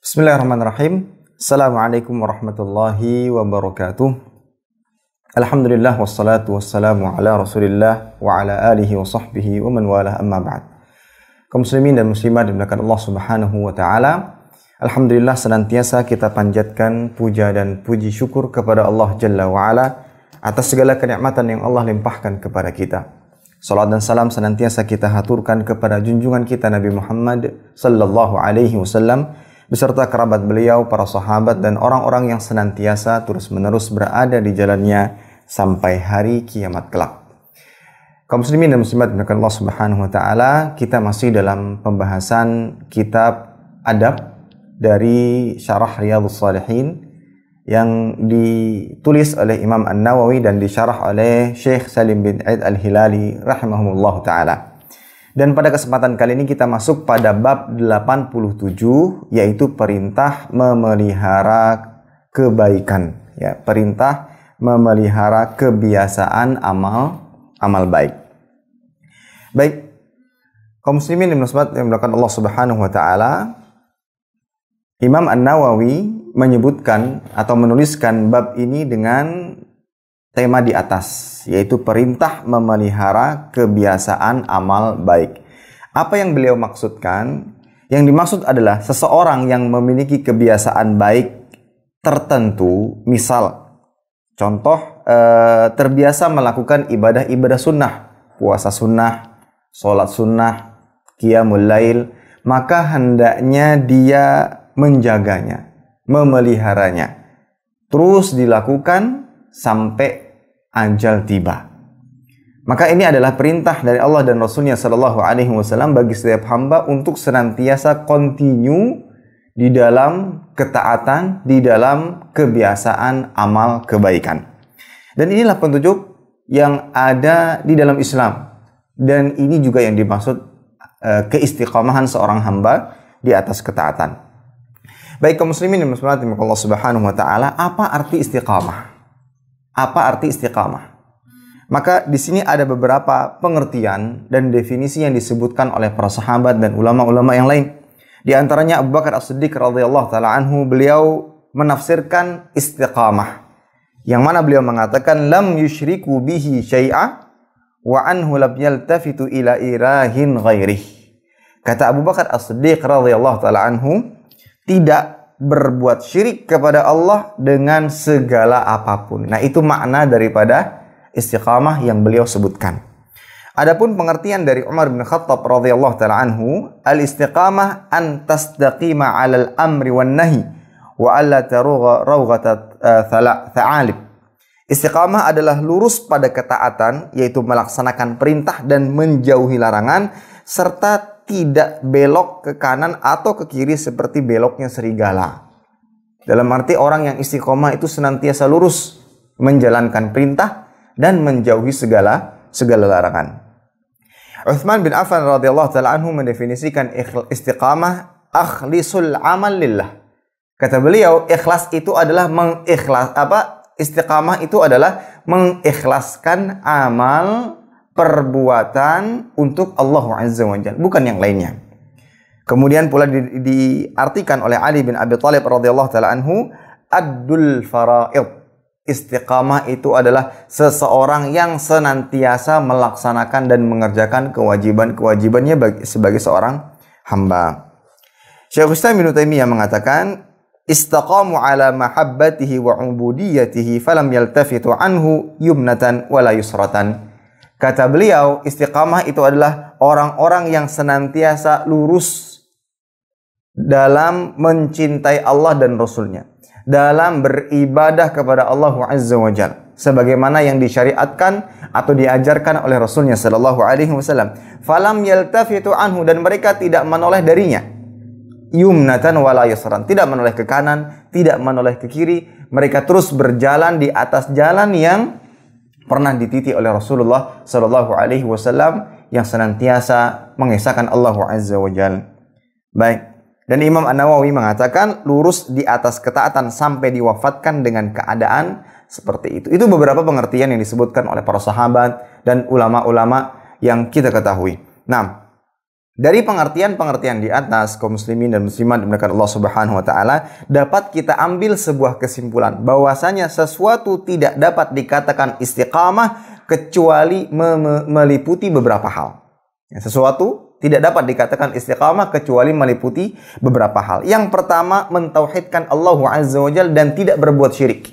Bismillahirrahmanirrahim. Assalamualaikum warahmatullahi wabarakatuh. Alhamdulillah wassalatu wassalamu ala Rasulillah wa ala alihi wa sahbihi wa man walah, amma ba'd. Kaum muslimin dan muslimat dimuliakan Allah Subhanahu wa taala. Alhamdulillah senantiasa kita panjatkan puja dan puji syukur kepada Allah Jalla wa ala atas segala kenikmatan yang Allah limpahkan kepada kita. Salat dan salam senantiasa kita haturkan kepada junjungan kita Nabi Muhammad sallallahu alaihi wasallam beserta kerabat beliau, para sahabat dan orang-orang yang senantiasa terus-menerus berada di jalannya sampai hari kiamat kelak. Kaum muslimin dan muslimat dimuliakan Allah Subhanahu wa taala, kita masih dalam pembahasan kitab adab dari Syarah Riyadhus Shalihin yang ditulis oleh Imam An-Nawawi dan disyarah oleh Syekh Salim bin Aid Al-Hilali rahimahumullah ta'ala. Dan pada kesempatan kali ini kita masuk pada bab 87, yaitu perintah memelihara kebaikan, ya, perintah memelihara kebiasaan amal baik. Baik, kaum muslimin dan muslimat yang dimuliakan Allah Subhanahu wa taala, Imam An-Nawawi menyebutkan atau menuliskan bab ini dengan tema di atas, yaitu perintah memelihara kebiasaan amal baik. Apa yang beliau maksudkan? Yang dimaksud adalah seseorang yang memiliki kebiasaan baik tertentu, misal contoh terbiasa melakukan ibadah-ibadah sunnah, puasa sunnah, sholat sunnah, qiyamul lail, maka hendaknya dia menjaganya, memeliharanya, terus dilakukan sampai ajal tiba. Maka ini adalah perintah dari Allah dan Rasulnya Shallallahu Alaihi Wasallam bagi setiap hamba untuk senantiasa continue di dalam ketaatan, di dalam kebiasaan amal kebaikan. Dan inilah petunjuk yang ada di dalam Islam. Dan ini juga yang dimaksud keistiqomahan seorang hamba di atas ketaatan. Baik kaum muslimin dan muslimat yang Allah Subhanahu wa taala, apa arti istiqamah? Apa arti istiqamah? Maka di sini ada beberapa pengertian dan definisi yang disebutkan oleh para sahabat dan ulama-ulama yang lain. Di antaranya Abu Bakar As-Siddiq radhiyallahu taala anhu, beliau menafsirkan istiqamah yang mana beliau mengatakan lam yusyriku bihi syai'a wa anhu lam yaltafitu ila irahin ghairih. Kata Abu Bakar As-Siddiq radhiyallahu taala anhu, tidak berbuat syirik kepada Allah dengan segala apapun. Nah, itu makna daripada istiqamah yang beliau sebutkan. Adapun pengertian dari Umar bin Khattab radhiyallahu taala anhu, al-istiqamah an tastaqima 'alal amri wan nahi wa alla tarugha rawghata tha'alib. Istiqamah adalah lurus pada ketaatan, yaitu melaksanakan perintah dan menjauhi larangan, serta tidak belok ke kanan atau ke kiri seperti beloknya serigala. Dalam arti orang yang istiqomah itu senantiasa lurus menjalankan perintah dan menjauhi segala larangan. Utsman bin Affan radhiyallahu taala anhu mendefinisikan istiqamah akhlisul amal lillah. Kata beliau, ikhlas itu adalah istiqamah itu adalah mengikhlaskan amal perbuatan untuk Allah Azza wa Jalla, bukan yang lainnya. Kemudian pula diartikan oleh Ali bin Abi Thalib radhiyallahu taala anhu, addul faraid. Istiqamah itu adalah seseorang yang senantiasa melaksanakan dan mengerjakan kewajiban-kewajibannya sebagai seorang hamba. Syekhul Islam Ibnu Taimiyah mengatakan, istaqamu ala mahabbatihi wa ubudiyatihi falam yaltafitu anhu yumnatan wala yusratan. Kata beliau, istiqamah itu adalah orang-orang yang senantiasa lurus dalam mencintai Allah dan Rasulnya, dalam beribadah kepada Allah Azza wa Jalla, sebagaimana yang disyariatkan atau diajarkan oleh Rasulnya Sallallahu Alaihi Wasallam. Falam yaltafitu anhu, dan mereka tidak menoleh darinya. Yumnatan wala yusran, tidak menoleh ke kanan, tidak menoleh ke kiri. Mereka terus berjalan di atas jalan yang pernah dititi oleh Rasulullah Sallallahu Alaihi Wasallam, yang senantiasa mengesahkan Allah Azza wa Jalla. Baik. Dan Imam An-Nawawi mengatakan lurus di atas ketaatan sampai diwafatkan dengan keadaan seperti itu. Itu beberapa pengertian yang disebutkan oleh para sahabat dan ulama-ulama yang kita ketahui. Nah, Dari pengertian-pengertian di atas, kaum muslimin dan muslimat dimuliakan Allah Subhanahu wa taala, dapat kita ambil sebuah kesimpulan bahwasanya sesuatu tidak dapat dikatakan istiqamah kecuali meliputi beberapa hal. Sesuatu tidak dapat dikatakan istiqamah kecuali meliputi beberapa hal. Yang pertama, mentauhidkan Allah Azza wa Jalla dan tidak berbuat syirik.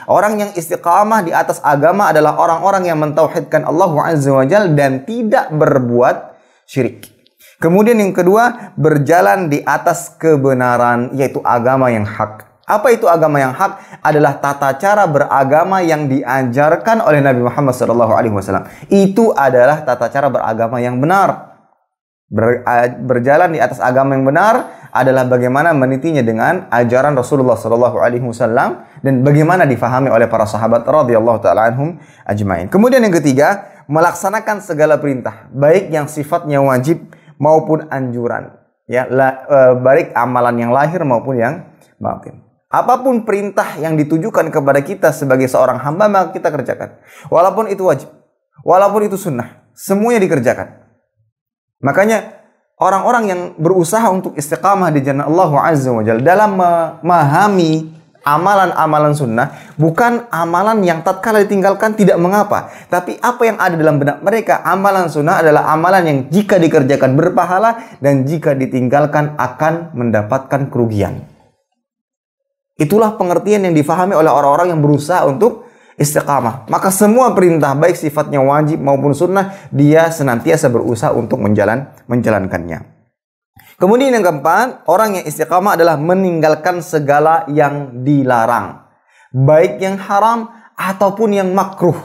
Orang yang istiqamah di atas agama adalah orang-orang yang mentauhidkan Allah Azza wa Jalla dan tidak berbuat syirik. Kemudian yang kedua, berjalan di atas kebenaran, yaitu agama yang hak. Apa itu agama yang hak? Adalah tata cara beragama yang diajarkan oleh Nabi Muhammad SAW. Itu adalah tata cara beragama yang benar. Berjalan di atas agama yang benar adalah bagaimana menitinya dengan ajaran Rasulullah SAW dan bagaimana difahami oleh para sahabat radhiyallahu taala anhum ajmain. Kemudian yang ketiga, melaksanakan segala perintah, baik yang sifatnya wajib maupun anjuran, ya, baik amalan yang lahir maupun yang batin. Apapun perintah yang ditujukan kepada kita sebagai seorang hamba, maka kita kerjakan. Walaupun itu wajib, walaupun itu sunnah, semuanya dikerjakan. Makanya orang-orang yang berusaha untuk istiqamah di jalan Allah Azza wa Jalla dalam memahami amalan-amalan sunnah, bukan amalan yang tatkala ditinggalkan tidak mengapa, tapi apa yang ada dalam benak mereka, amalan sunnah adalah amalan yang jika dikerjakan berpahala dan jika ditinggalkan akan mendapatkan kerugian. Itulah pengertian yang difahami oleh orang-orang yang berusaha untuk istiqamah. Maka semua perintah baik sifatnya wajib maupun sunnah, dia senantiasa berusaha untuk menjalankannya. Kemudian yang keempat, orang yang istiqamah adalah meninggalkan segala yang dilarang, baik yang haram ataupun yang makruh.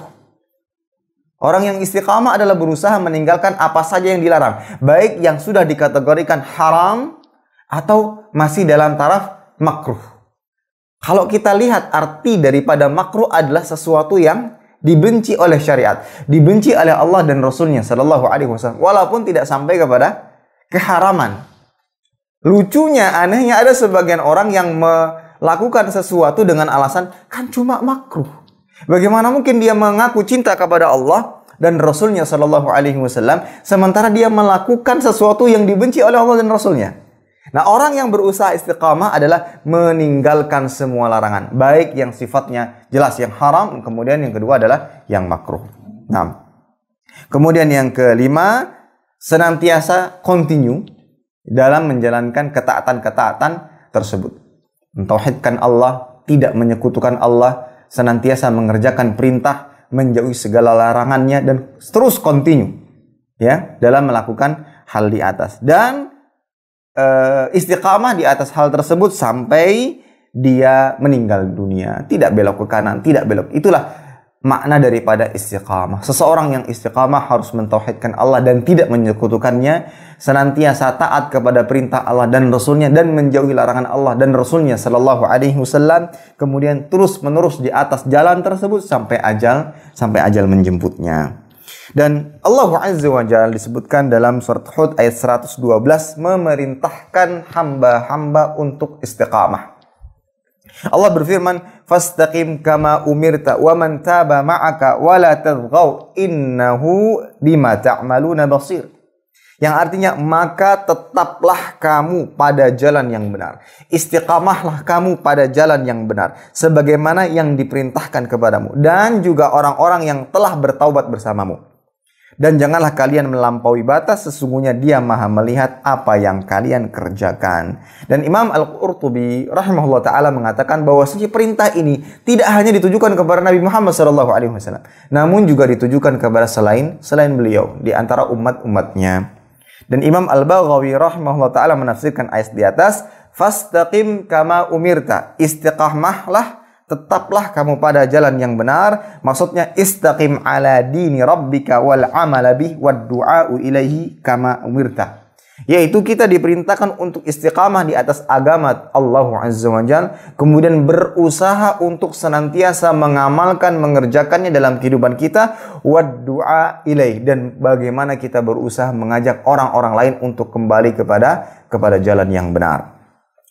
Orang yang istiqamah adalah berusaha meninggalkan apa saja yang dilarang, baik yang sudah dikategorikan haram atau masih dalam taraf makruh. Kalau kita lihat arti daripada makruh adalah sesuatu yang dibenci oleh syariat, dibenci oleh Allah dan Rasulnya Sallallahu Alaihi Wasallam, walaupun tidak sampai kepada keharaman. Lucunya, anehnya ada sebagian orang yang melakukan sesuatu dengan alasan kan cuma makruh. Bagaimana mungkin dia mengaku cinta kepada Allah dan Rasulnya Sallallahu Alaihi Wasallam sementara dia melakukan sesuatu yang dibenci oleh Allah dan Rasulnya. Nah, orang yang berusaha istiqamah adalah meninggalkan semua larangan, baik yang sifatnya jelas yang haram, kemudian yang kedua adalah yang makruh. Nah, kemudian yang kelima, senantiasa continue dalam menjalankan ketaatan-ketaatan tersebut. Mentauhidkan Allah, tidak menyekutukan Allah, senantiasa mengerjakan perintah, menjauhi segala larangannya dan terus continue ya dalam melakukan hal di atas. Dan istiqamah di atas hal tersebut sampai dia meninggal dunia, tidak belok ke kanan, tidak belok. Itulah makna daripada istiqamah. Seseorang yang istiqamah harus mentauhidkan Allah dan tidak menyekutukannya, senantiasa taat kepada perintah Allah dan Rasulnya dan menjauhi larangan Allah dan Rasulnya Sallallahu Alaihi Wasallam, kemudian terus menerus di atas jalan tersebut sampai ajal menjemputnya. Dan Allah Azza wa Jalla disebutkan dalam surat Hud ayat 112 memerintahkan hamba-hamba untuk istiqamah. Allah berfirman, "Fastaqim kama umirta wa man taba ma'aka wa la tadghaw innahu bima ta'maluna basir." Yang artinya, maka tetaplah kamu pada jalan yang benar. Istiqamahlah kamu pada jalan yang benar sebagaimana yang diperintahkan kepadamu dan juga orang-orang yang telah bertaubat bersamamu. Dan janganlah kalian melampaui batas, sesungguhnya Dia Maha melihat apa yang kalian kerjakan. Dan Imam Al-Qurtubi rahimahullah taala mengatakan bahwa perintah ini tidak hanya ditujukan kepada Nabi Muhammad SAW, namun juga ditujukan kepada selain beliau di antara umat-umatnya. Dan Imam Al-Baghawi rahimahullah taala menafsirkan ayat di atas, "Fastaqim kama umirta." Istiqamahlah, tetaplah kamu pada jalan yang benar. Maksudnya istaqim ala dini rabbika wal amala bih wad du'a'u ilaihi kama umirta. Yaitu kita diperintahkan untuk istiqamah di atas agama Allah Azza wa Jalla, kemudian berusaha untuk senantiasa mengamalkan, mengerjakannya dalam kehidupan kita, wad du'a ilaihi, dan bagaimana kita berusaha mengajak orang-orang lain untuk kembali kepada jalan yang benar.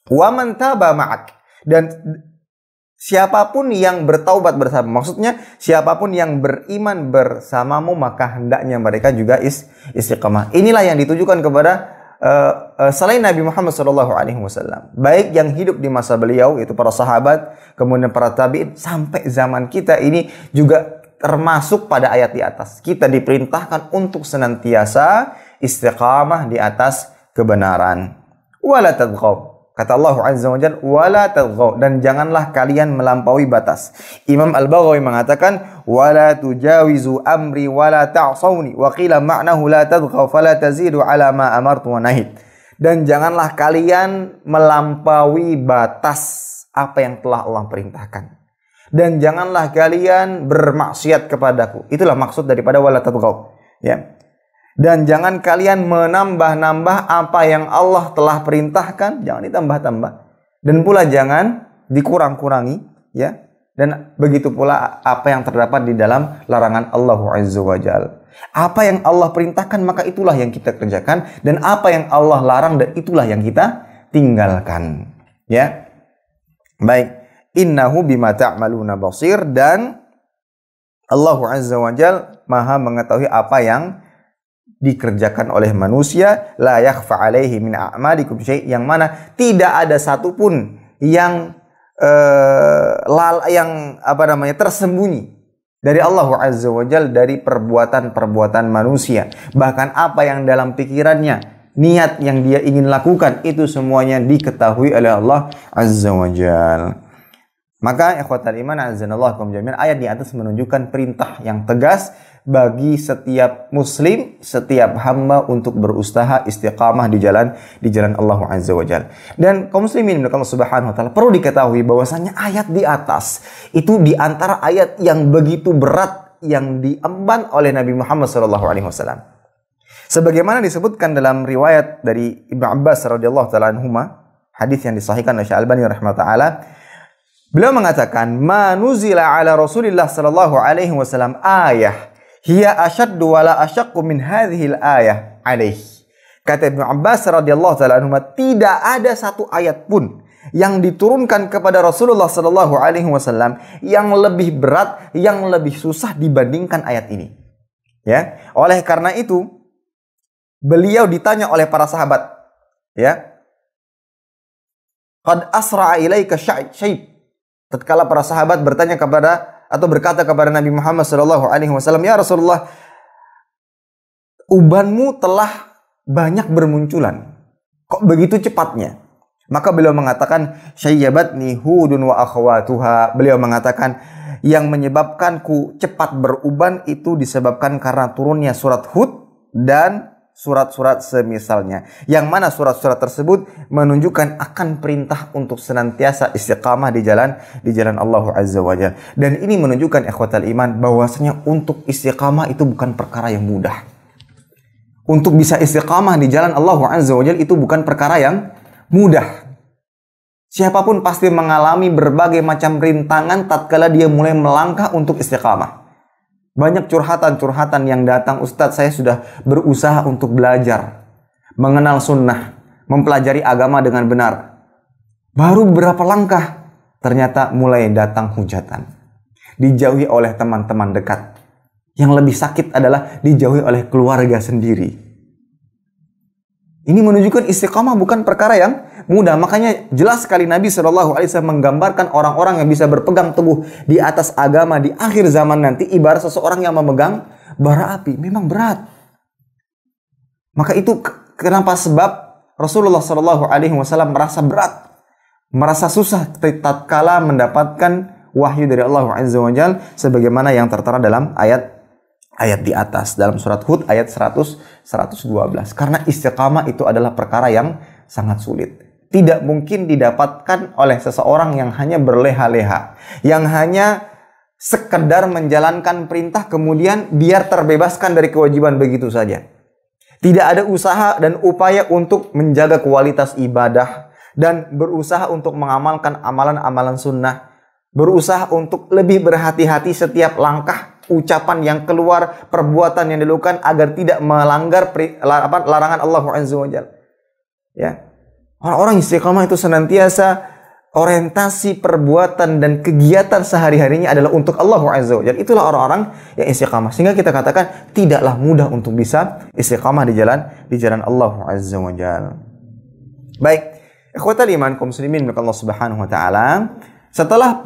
Wa man taba ma'ak, dan Siapapun yang bertaubat bersama, maksudnya siapapun yang beriman bersamamu, maka hendaknya mereka juga istiqamah. Inilah yang ditujukan kepada selain Nabi Muhammad SAW, baik yang hidup di masa beliau, itu para sahabat, kemudian para tabi'in, sampai zaman kita ini juga termasuk pada ayat di atas. Kita diperintahkan untuk senantiasa istiqamah di atas kebenaran. Wala tadghaw. Kata Allah Azza wa Jalla, wala tadghaw, dan janganlah kalian melampaui batas. Imam Al-Baghawi mengatakan, wala tujawizu amri wala ta'sawni, wa qila ma'nahu la tadghaw fala tazidu ala ma amartu wa nahid. Dan janganlah kalian melampaui batas apa yang telah Allah perintahkan. Dan janganlah kalian bermaksiat kepadaku. Itulah maksud daripada wala tadghaw, ya. Dan jangan kalian menambah-nambah apa yang Allah telah perintahkan, jangan ditambah-tambah. Dan pula jangan dikurang-kurangi, ya. Dan begitu pula apa yang terdapat di dalam larangan Allah Azza wa Jalla. Apa yang Allah perintahkan, maka itulah yang kita kerjakan, dan apa yang Allah larang, dan itulah yang kita tinggalkan, ya. Baik, innahu bima ta'maluna basir, dan Allah Azza wa Jalla Maha mengetahui apa yang dikerjakan oleh manusia. La yakhfa alaihi min a'malikum syai', yang mana tidak ada satupun yang tersembunyi dari Allah Azza wa Jalla dari perbuatan-perbuatan manusia. Bahkan apa yang dalam pikirannya, niat yang dia ingin lakukan, itu semuanya diketahui oleh Allah Azza wa Jalla. Maka ikhwatal iman azanallahu jami'an, ayat di atas menunjukkan perintah yang tegas bagi setiap muslim, setiap hamba untuk berusaha istiqamah di jalan Allah Azza wa Jalla. Dan kaum muslimin Allah Subhanahu wa taala, perlu diketahui bahwasanya ayat di atas itu di antara ayat yang begitu berat yang diemban oleh Nabi Muhammad SAW. Sebagaimana disebutkan dalam riwayat dari Ibnu Abbas radhiyallahu taala anhuma, hadis yang disahihkan oleh Syekh Albani rahimahutaala, beliau mengatakan, "Ma nuzila ala Rasulillah sallallahu alaihi wasallam ayah hiya asyaddu wa la asyaqqu min hadhil ayah alaihi." Kata Ibnu Abbas radhiyallahu taala anhu, tidak ada satu ayat pun yang diturunkan kepada Rasulullah sallallahu alaihi wasallam yang lebih berat, yang lebih susah dibandingkan ayat ini. Ya, oleh karena itu beliau ditanya oleh para sahabat, ya, qad asra'a ilaika syai'. Tatkala para sahabat bertanya kepada atau berkata kepada Nabi Muhammad SAW, ya Rasulullah, ubanmu telah banyak bermunculan, kok begitu cepatnya? Maka beliau mengatakan, syayyabatni Hudun wa akhawatuha. Beliau mengatakan, yang menyebabkanku cepat beruban itu disebabkan karena turunnya surat Hud dan surat-surat semisalnya, yang mana surat-surat tersebut menunjukkan akan perintah untuk senantiasa istiqamah di jalan Allah Azza wa Jalla. Dan ini menunjukkan ikhwatal iman bahwasanya untuk istiqamah itu bukan perkara yang mudah. Untuk bisa istiqamah di jalan Allah Azza wa Jalla itu bukan perkara yang mudah. Siapapun pasti mengalami berbagai macam rintangan tatkala dia mulai melangkah untuk istiqamah. Banyak curhatan-curhatan yang datang, Ustadz, saya sudah berusaha untuk belajar, mengenal sunnah, mempelajari agama dengan benar. Baru beberapa langkah, ternyata mulai datang hujatan. Dijauhi oleh teman-teman dekat. Yang lebih sakit adalah dijauhi oleh keluarga sendiri. Ini menunjukkan istiqamah bukan perkara yang mudah. Makanya jelas sekali Nabi SAW menggambarkan orang-orang yang bisa berpegang teguh di atas agama di akhir zaman nanti ibarat seseorang yang memegang bara api. Memang berat. Maka itu kenapa sebab Rasulullah SAW merasa berat, merasa susah tatkala mendapatkan wahyu dari Allah Azza wa Jalla, sebagaimana yang tertera dalam ayat di atas dalam surat Hud ayat 112. Karena istiqamah itu adalah perkara yang sangat sulit. Tidak mungkin didapatkan oleh seseorang yang hanya berleha-leha, yang hanya sekedar menjalankan perintah kemudian biar terbebaskan dari kewajiban begitu saja. Tidak ada usaha dan upaya untuk menjaga kualitas ibadah dan berusaha untuk mengamalkan amalan-amalan sunnah, berusaha untuk lebih berhati-hati setiap langkah ucapan yang keluar, perbuatan yang dilakukan agar tidak melanggar larangan Allah Azza wa Jalla. Ya. Orang-orang istiqamah itu senantiasa orientasi perbuatan dan kegiatan sehari-harinya adalah untuk Allah Azza wa Jalla. Itulah orang-orang yang istiqamah. Sehingga kita katakan tidaklah mudah untuk bisa istiqamah di jalan Allah Azza wa Jalla. Baik, ikhwatal iman kaum muslimin milik Allah Subhanahu wa taala, setelah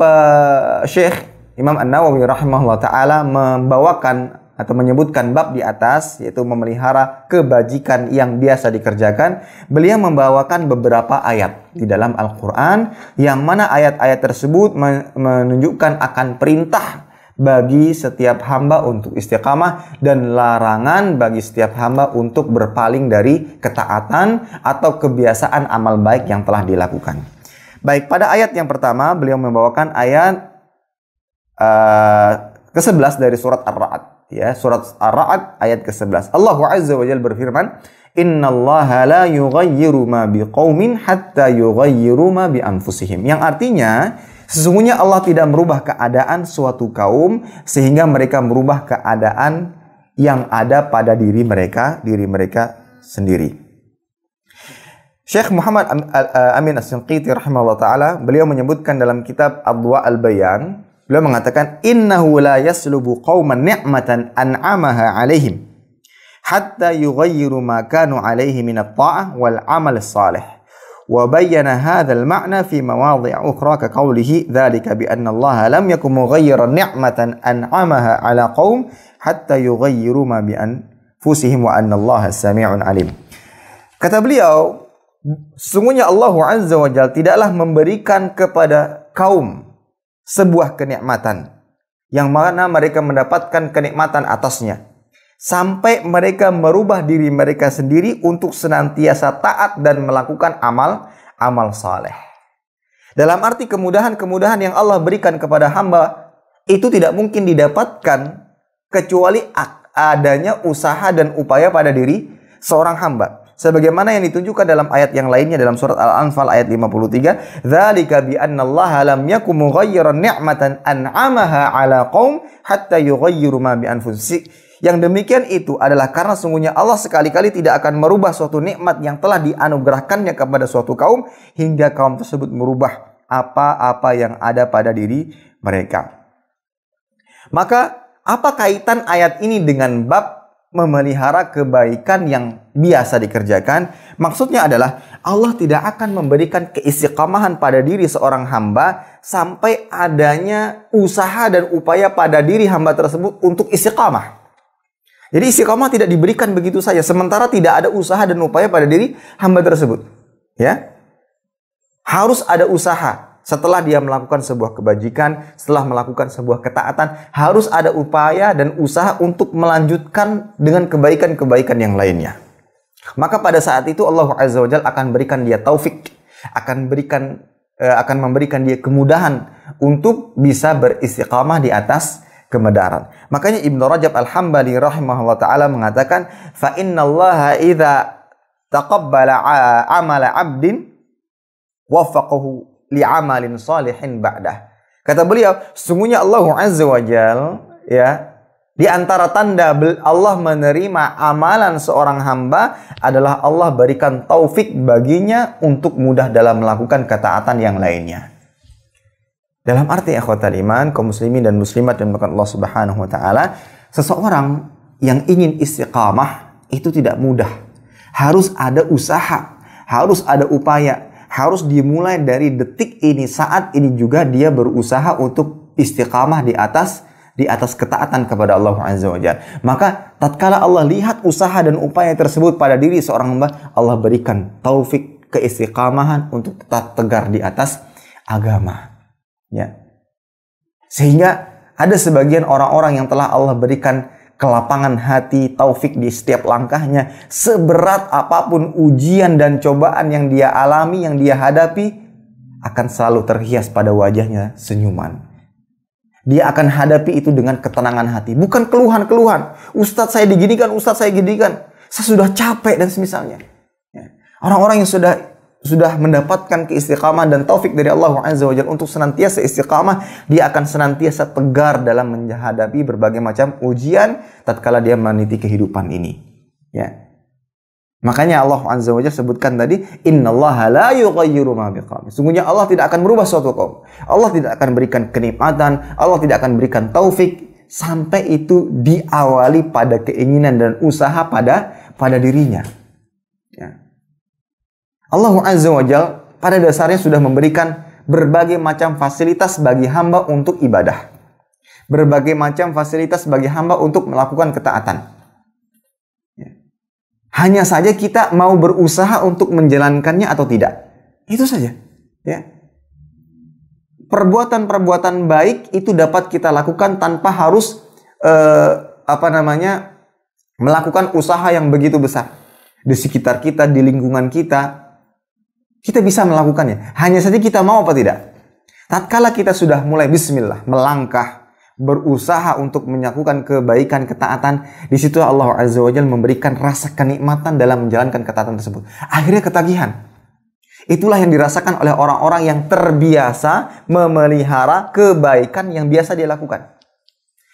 Syekh Imam An-Nawawi rahimahullah taala membawakan atau menyebutkan bab di atas, yaitu memelihara kebajikan yang biasa dikerjakan, beliau membawakan beberapa ayat di dalam Al-Quran, yang mana ayat-ayat tersebut menunjukkan akan perintah bagi setiap hamba untuk istiqamah dan larangan bagi setiap hamba untuk berpaling dari ketaatan atau kebiasaan amal baik yang telah dilakukan. Baik, pada ayat yang pertama beliau membawakan ayat ke-11 dari surat Ar-Ra'd. Ya, surat Ar-Ra'd ayat ke-11. Allah Azza wa Jalla berfirman, "Innallaha la yughayyiru ma biqaumin hatta yughayyiru ma bi anfusihim." Yang artinya, sesungguhnya Allah tidak merubah keadaan suatu kaum sehingga mereka merubah keadaan yang ada pada diri mereka sendiri. Syekh Muhammad Amin As-Shinqiti rahimahullah taala, beliau menyebutkan dalam kitab Adwa Al-Bayan, beliau mengatakan, innahu la yaslubu qauman ni'matan an'amaha alaihim hatta yughayyiru ma kanu alaihi min at-ta'ah wal 'amal as-salih. Wa bayyana hadha al-ma'na fi mawadhi' ukhra ka qawlihi dzalika bi anna Allah lam yakun mughayyiran ni'matan an'amaha ala qaum hatta yughayyiru ma bi anfusihim wa anna Allah sami'un 'alim. Kata beliau, sesungguhnya Allah Azza wa Jalla tidaklah memberikan kepada kaum sebuah kenikmatan yang mana mereka mendapatkan kenikmatan atasnya sampai mereka merubah diri mereka sendiri untuk senantiasa taat dan melakukan amal saleh. Dalam arti kemudahan-kemudahan yang Allah berikan kepada hamba itu tidak mungkin didapatkan kecuali adanya usaha dan upaya pada diri seorang hamba. Sebagaimana yang ditunjukkan dalam ayat yang lainnya dalam surat Al-Anfal ayat 53, "Dzalika bi anna Allah lam yakum mughayyiran ni'matan an'amaha 'ala qaum hatta yughayyiru ma bi anfusihim." Yang demikian itu adalah karena sungguhnya Allah sekali-kali tidak akan merubah suatu nikmat yang telah dianugerahkannya kepada suatu kaum hingga kaum tersebut merubah apa-apa yang ada pada diri mereka. Maka apa kaitan ayat ini dengan bab memelihara kebaikan yang biasa dikerjakan? Maksudnya adalah Allah tidak akan memberikan keistiqamahan pada diri seorang hamba sampai adanya usaha dan upaya pada diri hamba tersebut untuk istiqamah. Jadi istiqamah tidak diberikan begitu saja sementara tidak ada usaha dan upaya pada diri hamba tersebut. Ya, harus ada usaha. Setelah dia melakukan sebuah kebajikan, setelah melakukan sebuah ketaatan, harus ada upaya dan usaha untuk melanjutkan dengan kebaikan-kebaikan yang lainnya. Maka pada saat itu Allah Azza wa Jalla akan berikan dia taufik, akan memberikan dia kemudahan untuk bisa beristiqamah di atas kebenaran. Makanya Ibnu Rajab Al-Hambali rahimahullah taala mengatakan, "Fa innallaha idza taqabbala 'amala 'abdin waffaqahu li'amalin salihin ba'dah." Kata beliau, sesungguhnya Allah Azza wa Jalla, ya, di antara tanda Allah menerima amalan seorang hamba adalah Allah berikan taufik baginya untuk mudah dalam melakukan ketaatan yang lainnya. Dalam arti ikhwatal iman, kaum muslimin dan muslimat yang dimuliakan Allah Subhanahu wa taala, seseorang yang ingin istiqamah itu tidak mudah. Harus ada usaha, harus ada upaya. Harus dimulai dari detik ini, saat ini juga dia berusaha untuk istiqamah di atas ketaatan kepada Allah Azza wa Jalla. Maka tatkala Allah lihat usaha dan upaya tersebut pada diri seorang hamba, Allah berikan taufik keistiqamahan untuk tetap tegar di atas agama. Ya. Sehingga ada sebagian orang-orang yang telah Allah berikan kelapangan hati, taufik di setiap langkahnya, seberat apapun ujian dan cobaan yang dia alami, yang dia hadapi, akan selalu terhias pada wajahnya senyuman. Dia akan hadapi itu dengan ketenangan hati, bukan keluhan-keluhan. Ustadz saya diginikan, Ustadz saya ginikan, saya sudah capek dan semisalnya. Orang-orang yang sudah mendapatkan keistiqamahan dan taufik dari Allah Azza wa Jalla untuk senantiasa istiqamah, dia akan senantiasa tegar dalam menghadapi berbagai macam ujian tatkala dia meniti kehidupan ini. Ya. Makanya Allah Azza wa Jalla sebutkan tadi, innallaha la yughayyiru ma biqaumin. Sungguhnya Allah tidak akan merubah suatu kaum. Allah tidak akan berikan kenikmatan, Allah tidak akan berikan taufik sampai itu diawali pada keinginan dan usaha pada dirinya. Ya. Allah Azza wa Jalla pada dasarnya sudah memberikan berbagai macam fasilitas bagi hamba untuk ibadah. Berbagai macam fasilitas bagi hamba untuk melakukan ketaatan. Hanya saja kita mau berusaha untuk menjalankannya atau tidak. Itu saja. Ya. Perbuatan-perbuatan baik itu dapat kita lakukan tanpa harus melakukan usaha yang begitu besar. Di sekitar kita, di lingkungan kita, kita bisa melakukannya. Hanya saja kita mau apa tidak. Tatkala kita sudah mulai bismillah, melangkah, berusaha untuk melakukan kebaikan, ketaatan, di situ Allah Azza wa Jalla memberikan rasa kenikmatan dalam menjalankan ketaatan tersebut. Akhirnya ketagihan. Itulah yang dirasakan oleh orang-orang yang terbiasa memelihara kebaikan yang biasa dia lakukan.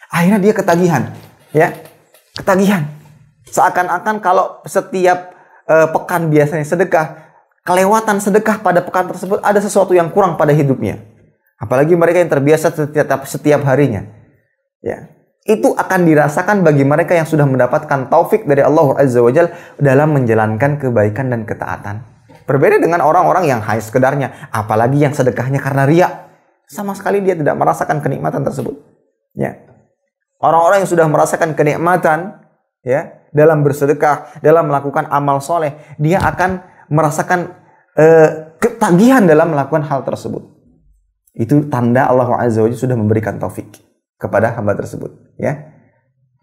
Akhirnya dia ketagihan, ya, ketagihan. Seakan-akan kalau setiap pekan biasanya sedekah, kelewatan sedekah pada pekan tersebut ada sesuatu yang kurang pada hidupnya. Apalagi mereka yang terbiasa setiap harinya. Ya. Itu akan dirasakan bagi mereka yang sudah mendapatkan taufik dari Allah Azza wa Jalla dalam menjalankan kebaikan dan ketaatan. Berbeda dengan orang-orang yang hanya sekedarnya, apalagi yang sedekahnya karena riya. Sama sekali dia tidak merasakan kenikmatan tersebut. Ya. Orang-orang yang sudah merasakan kenikmatan, ya, dalam bersedekah, dalam melakukan amal soleh, dia akan merasakan ketagihan dalam melakukan hal tersebut. Itu tanda Allah Azza wa Jalla sudah memberikan taufik kepada hamba tersebut, ya.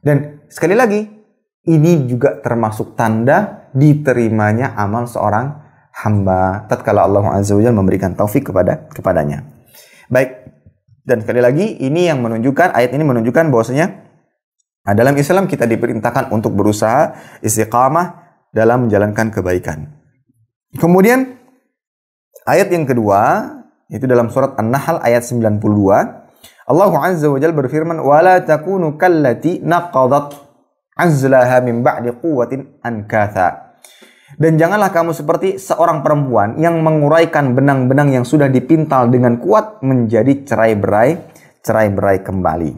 Dan sekali lagi, ini juga termasuk tanda diterimanya amal seorang hamba tatkala Allah Azza wa Jalla memberikan taufik kepadanya. Baik. Dan sekali lagi, ini yang menunjukkan, ayat ini menunjukkan bahwasanya dalam Islam kita diperintahkan untuk berusaha istiqamah dalam menjalankan kebaikan. Kemudian ayat yang kedua, itu dalam surat An-Nahl ayat 92. Allah Azza wa Jalla berfirman, "Wala takunu kallati naqadat azlaha min ba'di quwwatin ankatha." Dan janganlah kamu seperti seorang perempuan yang menguraikan benang-benang yang sudah dipintal dengan kuat menjadi cerai-berai kembali.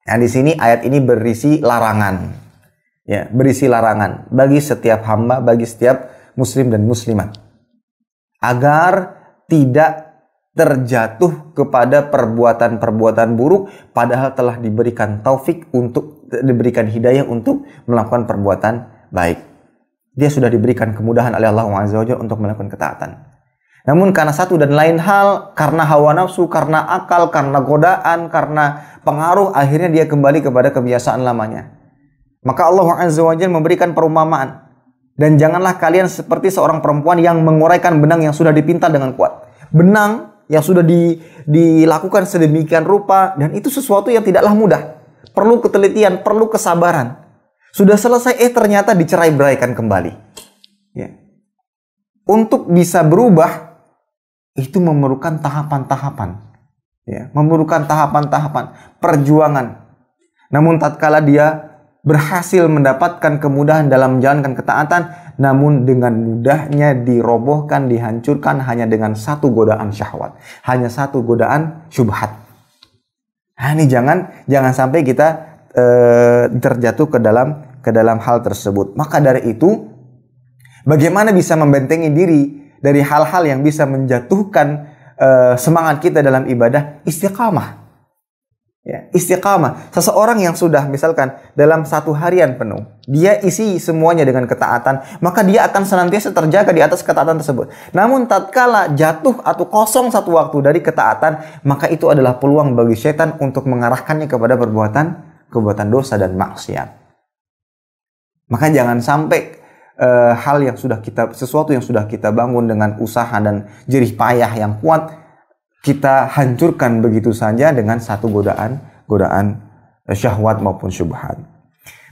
Nah, di sini ayat ini berisi larangan. Ya, berisi larangan bagi setiap hamba, bagi setiap muslim dan muslimat. Agar tidak terjatuh kepada perbuatan-perbuatan buruk padahal telah diberikan taufik diberikan hidayah untuk melakukan perbuatan baik. Dia sudah diberikan kemudahan oleh Allah Azza wa Jalla untuk melakukan ketaatan. Namun karena satu dan lain hal, karena hawa nafsu, karena akal, karena godaan, karena pengaruh, akhirnya dia kembali kepada kebiasaan lamanya. Maka Allah Azza wa Jalla memberikan perumpamaan. Dan janganlah kalian seperti seorang perempuan yang menguraikan benang yang sudah dipintal dengan kuat. Benang yang sudah dilakukan sedemikian rupa, dan itu sesuatu yang tidaklah mudah. Perlu ketelitian, perlu kesabaran. Sudah selesai, ternyata dicerai-beraikan kembali. Ya. Untuk bisa berubah, itu memerlukan tahapan-tahapan. Ya. Memerlukan tahapan-tahapan, perjuangan. Namun tatkala dia berhasil mendapatkan kemudahan dalam menjalankan ketaatan, namun dengan mudahnya dirobohkan, dihancurkan hanya dengan satu godaan syahwat, hanya satu godaan syubhat. Nah, ini jangan sampai kita terjatuh ke dalam hal tersebut. Maka dari itu, bagaimana bisa membentengi diri dari hal-hal yang bisa menjatuhkan semangat kita dalam ibadah? Istiqamah. Ya, istiqamah. Seseorang yang sudah misalkan dalam satu harian penuh, dia isi semuanya dengan ketaatan, maka dia akan senantiasa terjaga di atas ketaatan tersebut. Namun tatkala jatuh atau kosong satu waktu dari ketaatan, maka itu adalah peluang bagi setan untuk mengarahkannya kepada perbuatan dosa dan maksiat. Maka jangan sampai sesuatu yang sudah kita bangun dengan usaha dan jerih payah yang kuat, kita hancurkan begitu saja dengan satu godaan syahwat maupun syubhat.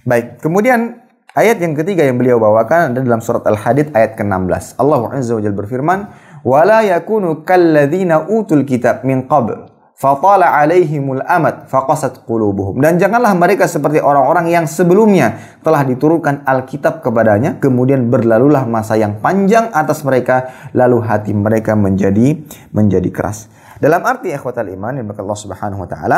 Baik, kemudian ayat yang ketiga yang beliau bawakan ada dalam surat Al-Hadid ayat ke-16. Allah Azza wa Jalla berfirman, "Wala yakunu kalladzina utul kitab min qabl fatala alaihimul amad faqasat qulubuhum. Dan janganlah mereka seperti orang-orang yang sebelumnya telah diturunkan Alkitab kepadanya, kemudian berlalulah masa yang panjang atas mereka, lalu hati mereka menjadi keras. Dalam arti ikhwatal iman yang Allah Subhanahu wa taala,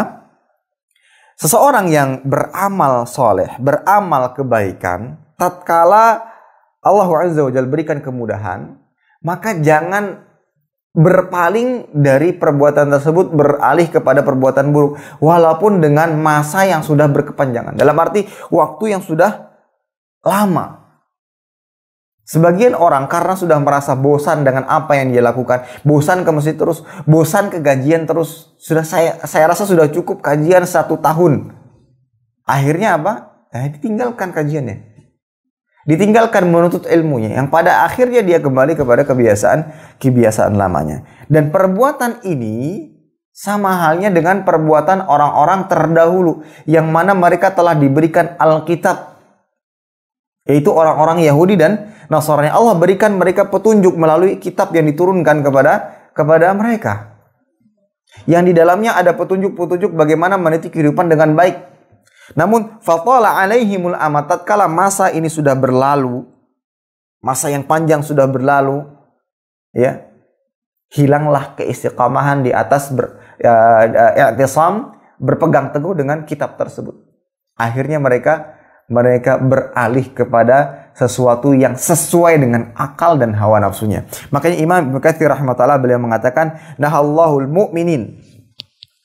seseorang yang beramal soleh, beramal kebaikan, tatkala Allah Azza wa Jalla berikan kemudahan, maka jangan berpaling dari perbuatan tersebut, beralih kepada perbuatan buruk, walaupun dengan masa yang sudah berkepanjangan. Dalam arti waktu yang sudah lama. Sebagian orang karena sudah merasa bosan dengan apa yang dia lakukan, bosan ke masjid terus, bosan ke kajian terus, saya rasa sudah cukup kajian 1 tahun. Akhirnya apa? Ditinggalkan kajiannya. Ditinggalkan menuntut ilmunya, yang pada akhirnya dia kembali kepada kebiasaan lamanya. Dan perbuatan ini sama halnya dengan perbuatan orang-orang terdahulu yang mana mereka telah diberikan Alkitab, yaitu orang-orang Yahudi dan Nasrani. Allah berikan mereka petunjuk melalui kitab yang diturunkan kepada mereka, yang di dalamnya ada petunjuk-petunjuk bagaimana meniti kehidupan dengan baik. Namun fatala alaihimul amad, tatkala masa ini sudah berlalu, masa yang panjang sudah berlalu, ya, hilanglah keistiqamahan di atas i'tisam, berpegang teguh dengan kitab tersebut. Akhirnya mereka beralih kepada sesuatu yang sesuai dengan akal dan hawa nafsunya. Makanya Imam Ibnu Katsir rahimahullah beliau mengatakan, nahallahul mu'minin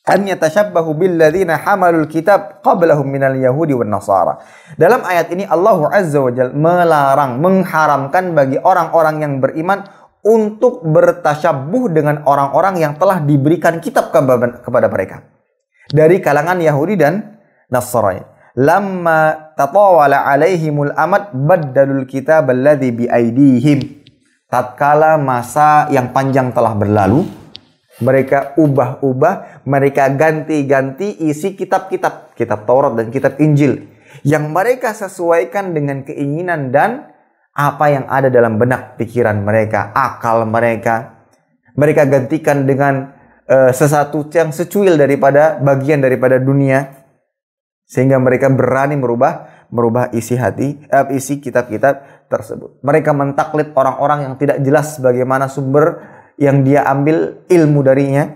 an yatashabbahu billadzina hamalul kitab qablahum minal yahudi wan nasara. Dalam ayat ini Allah Azza wa Jalla melarang, mengharamkan bagi orang-orang yang beriman untuk bertasyabbuh dengan orang-orang yang telah diberikan kitab kepada mereka dari kalangan Yahudi dan Nasrani. Lamma tatawala alaihimul amad baddalul kitab alladzi bi aidihim. Tatkala masa yang panjang telah berlalu, mereka ubah-ubah, mereka ganti-ganti isi kitab-kitab, kitab Taurat dan kitab Injil, yang mereka sesuaikan dengan keinginan dan apa yang ada dalam benak pikiran mereka, akal mereka. Mereka gantikan dengan sesuatu yang secuil daripada bagian daripada dunia, sehingga mereka berani merubah isi kitab-kitab tersebut. Mereka mentaklid orang-orang yang tidak jelas bagaimana sumber yang dia ambil ilmu darinya,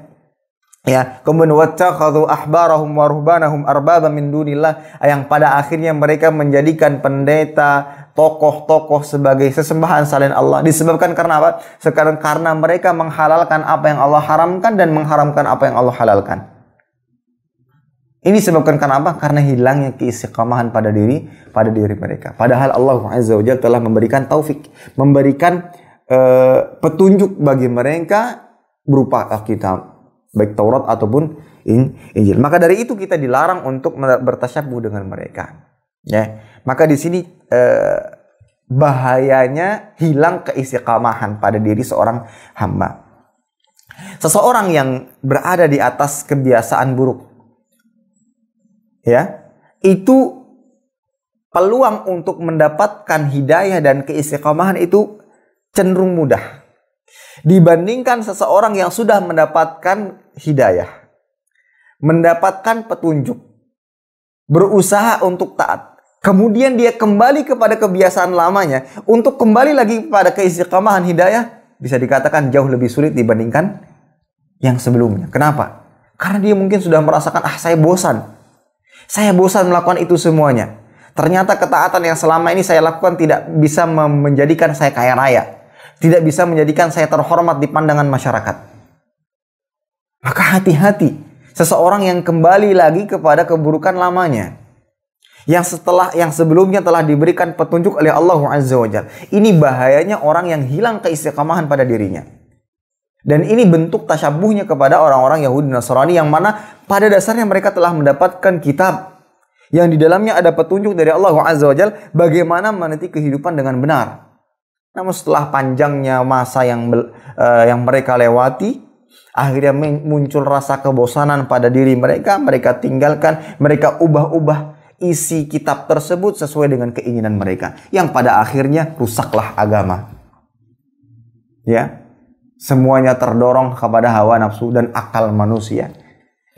ya. Kemudian wattakhadhu ahbarahum wa ruhbanahum arbaba min dunillah, yang pada akhirnya mereka menjadikan pendeta, tokoh-tokoh sebagai sesembahan selain Allah. Disebabkan karena apa? Sekarang karena mereka menghalalkan apa yang Allah haramkan dan mengharamkan apa yang Allah halalkan. Ini disebabkan karena apa? Karena hilangnya keistiqamahan pada diri mereka. Padahal Allah Azza wa Jalla telah memberikan taufik, memberikan petunjuk bagi mereka berupa Alkitab, baik Taurat ataupun Injil. Maka dari itu kita dilarang untuk bertasyabbuh dengan mereka. Ya, maka di sini bahayanya hilang keistiqamahan pada diri seorang hamba. Seseorang yang berada di atas kebiasaan buruk, ya, itu peluang untuk mendapatkan hidayah dan keistiqamahan itu cenderung mudah dibandingkan seseorang yang sudah mendapatkan hidayah, mendapatkan petunjuk, berusaha untuk taat, kemudian dia kembali kepada kebiasaan lamanya untuk kembali lagi pada keistiqamahan hidayah, bisa dikatakan jauh lebih sulit dibandingkan yang sebelumnya. Kenapa? Karena dia mungkin sudah merasakan, saya bosan melakukan itu semuanya. Ternyata ketaatan yang selama ini saya lakukan tidak bisa menjadikan saya kaya raya, tidak bisa menjadikan saya terhormat di pandangan masyarakat. Maka hati-hati seseorang yang kembali lagi kepada keburukan lamanya, yang sebelumnya telah diberikan petunjuk oleh Allah Azza wa Jalla. Ini bahayanya orang yang hilang keistiqamahan pada dirinya. Dan ini bentuk tasyabbuhnya kepada orang-orang Yahudi Nasrani, yang mana pada dasarnya mereka telah mendapatkan kitab yang di dalamnya ada petunjuk dari Allah Azza wa Jalla bagaimana meniti kehidupan dengan benar. Namun setelah panjangnya masa yang mereka lewati, akhirnya muncul rasa kebosanan pada diri mereka. Mereka tinggalkan, mereka ubah-ubah isi kitab tersebut sesuai dengan keinginan mereka, yang pada akhirnya rusaklah agama. Ya, semuanya terdorong kepada hawa nafsu dan akal manusia.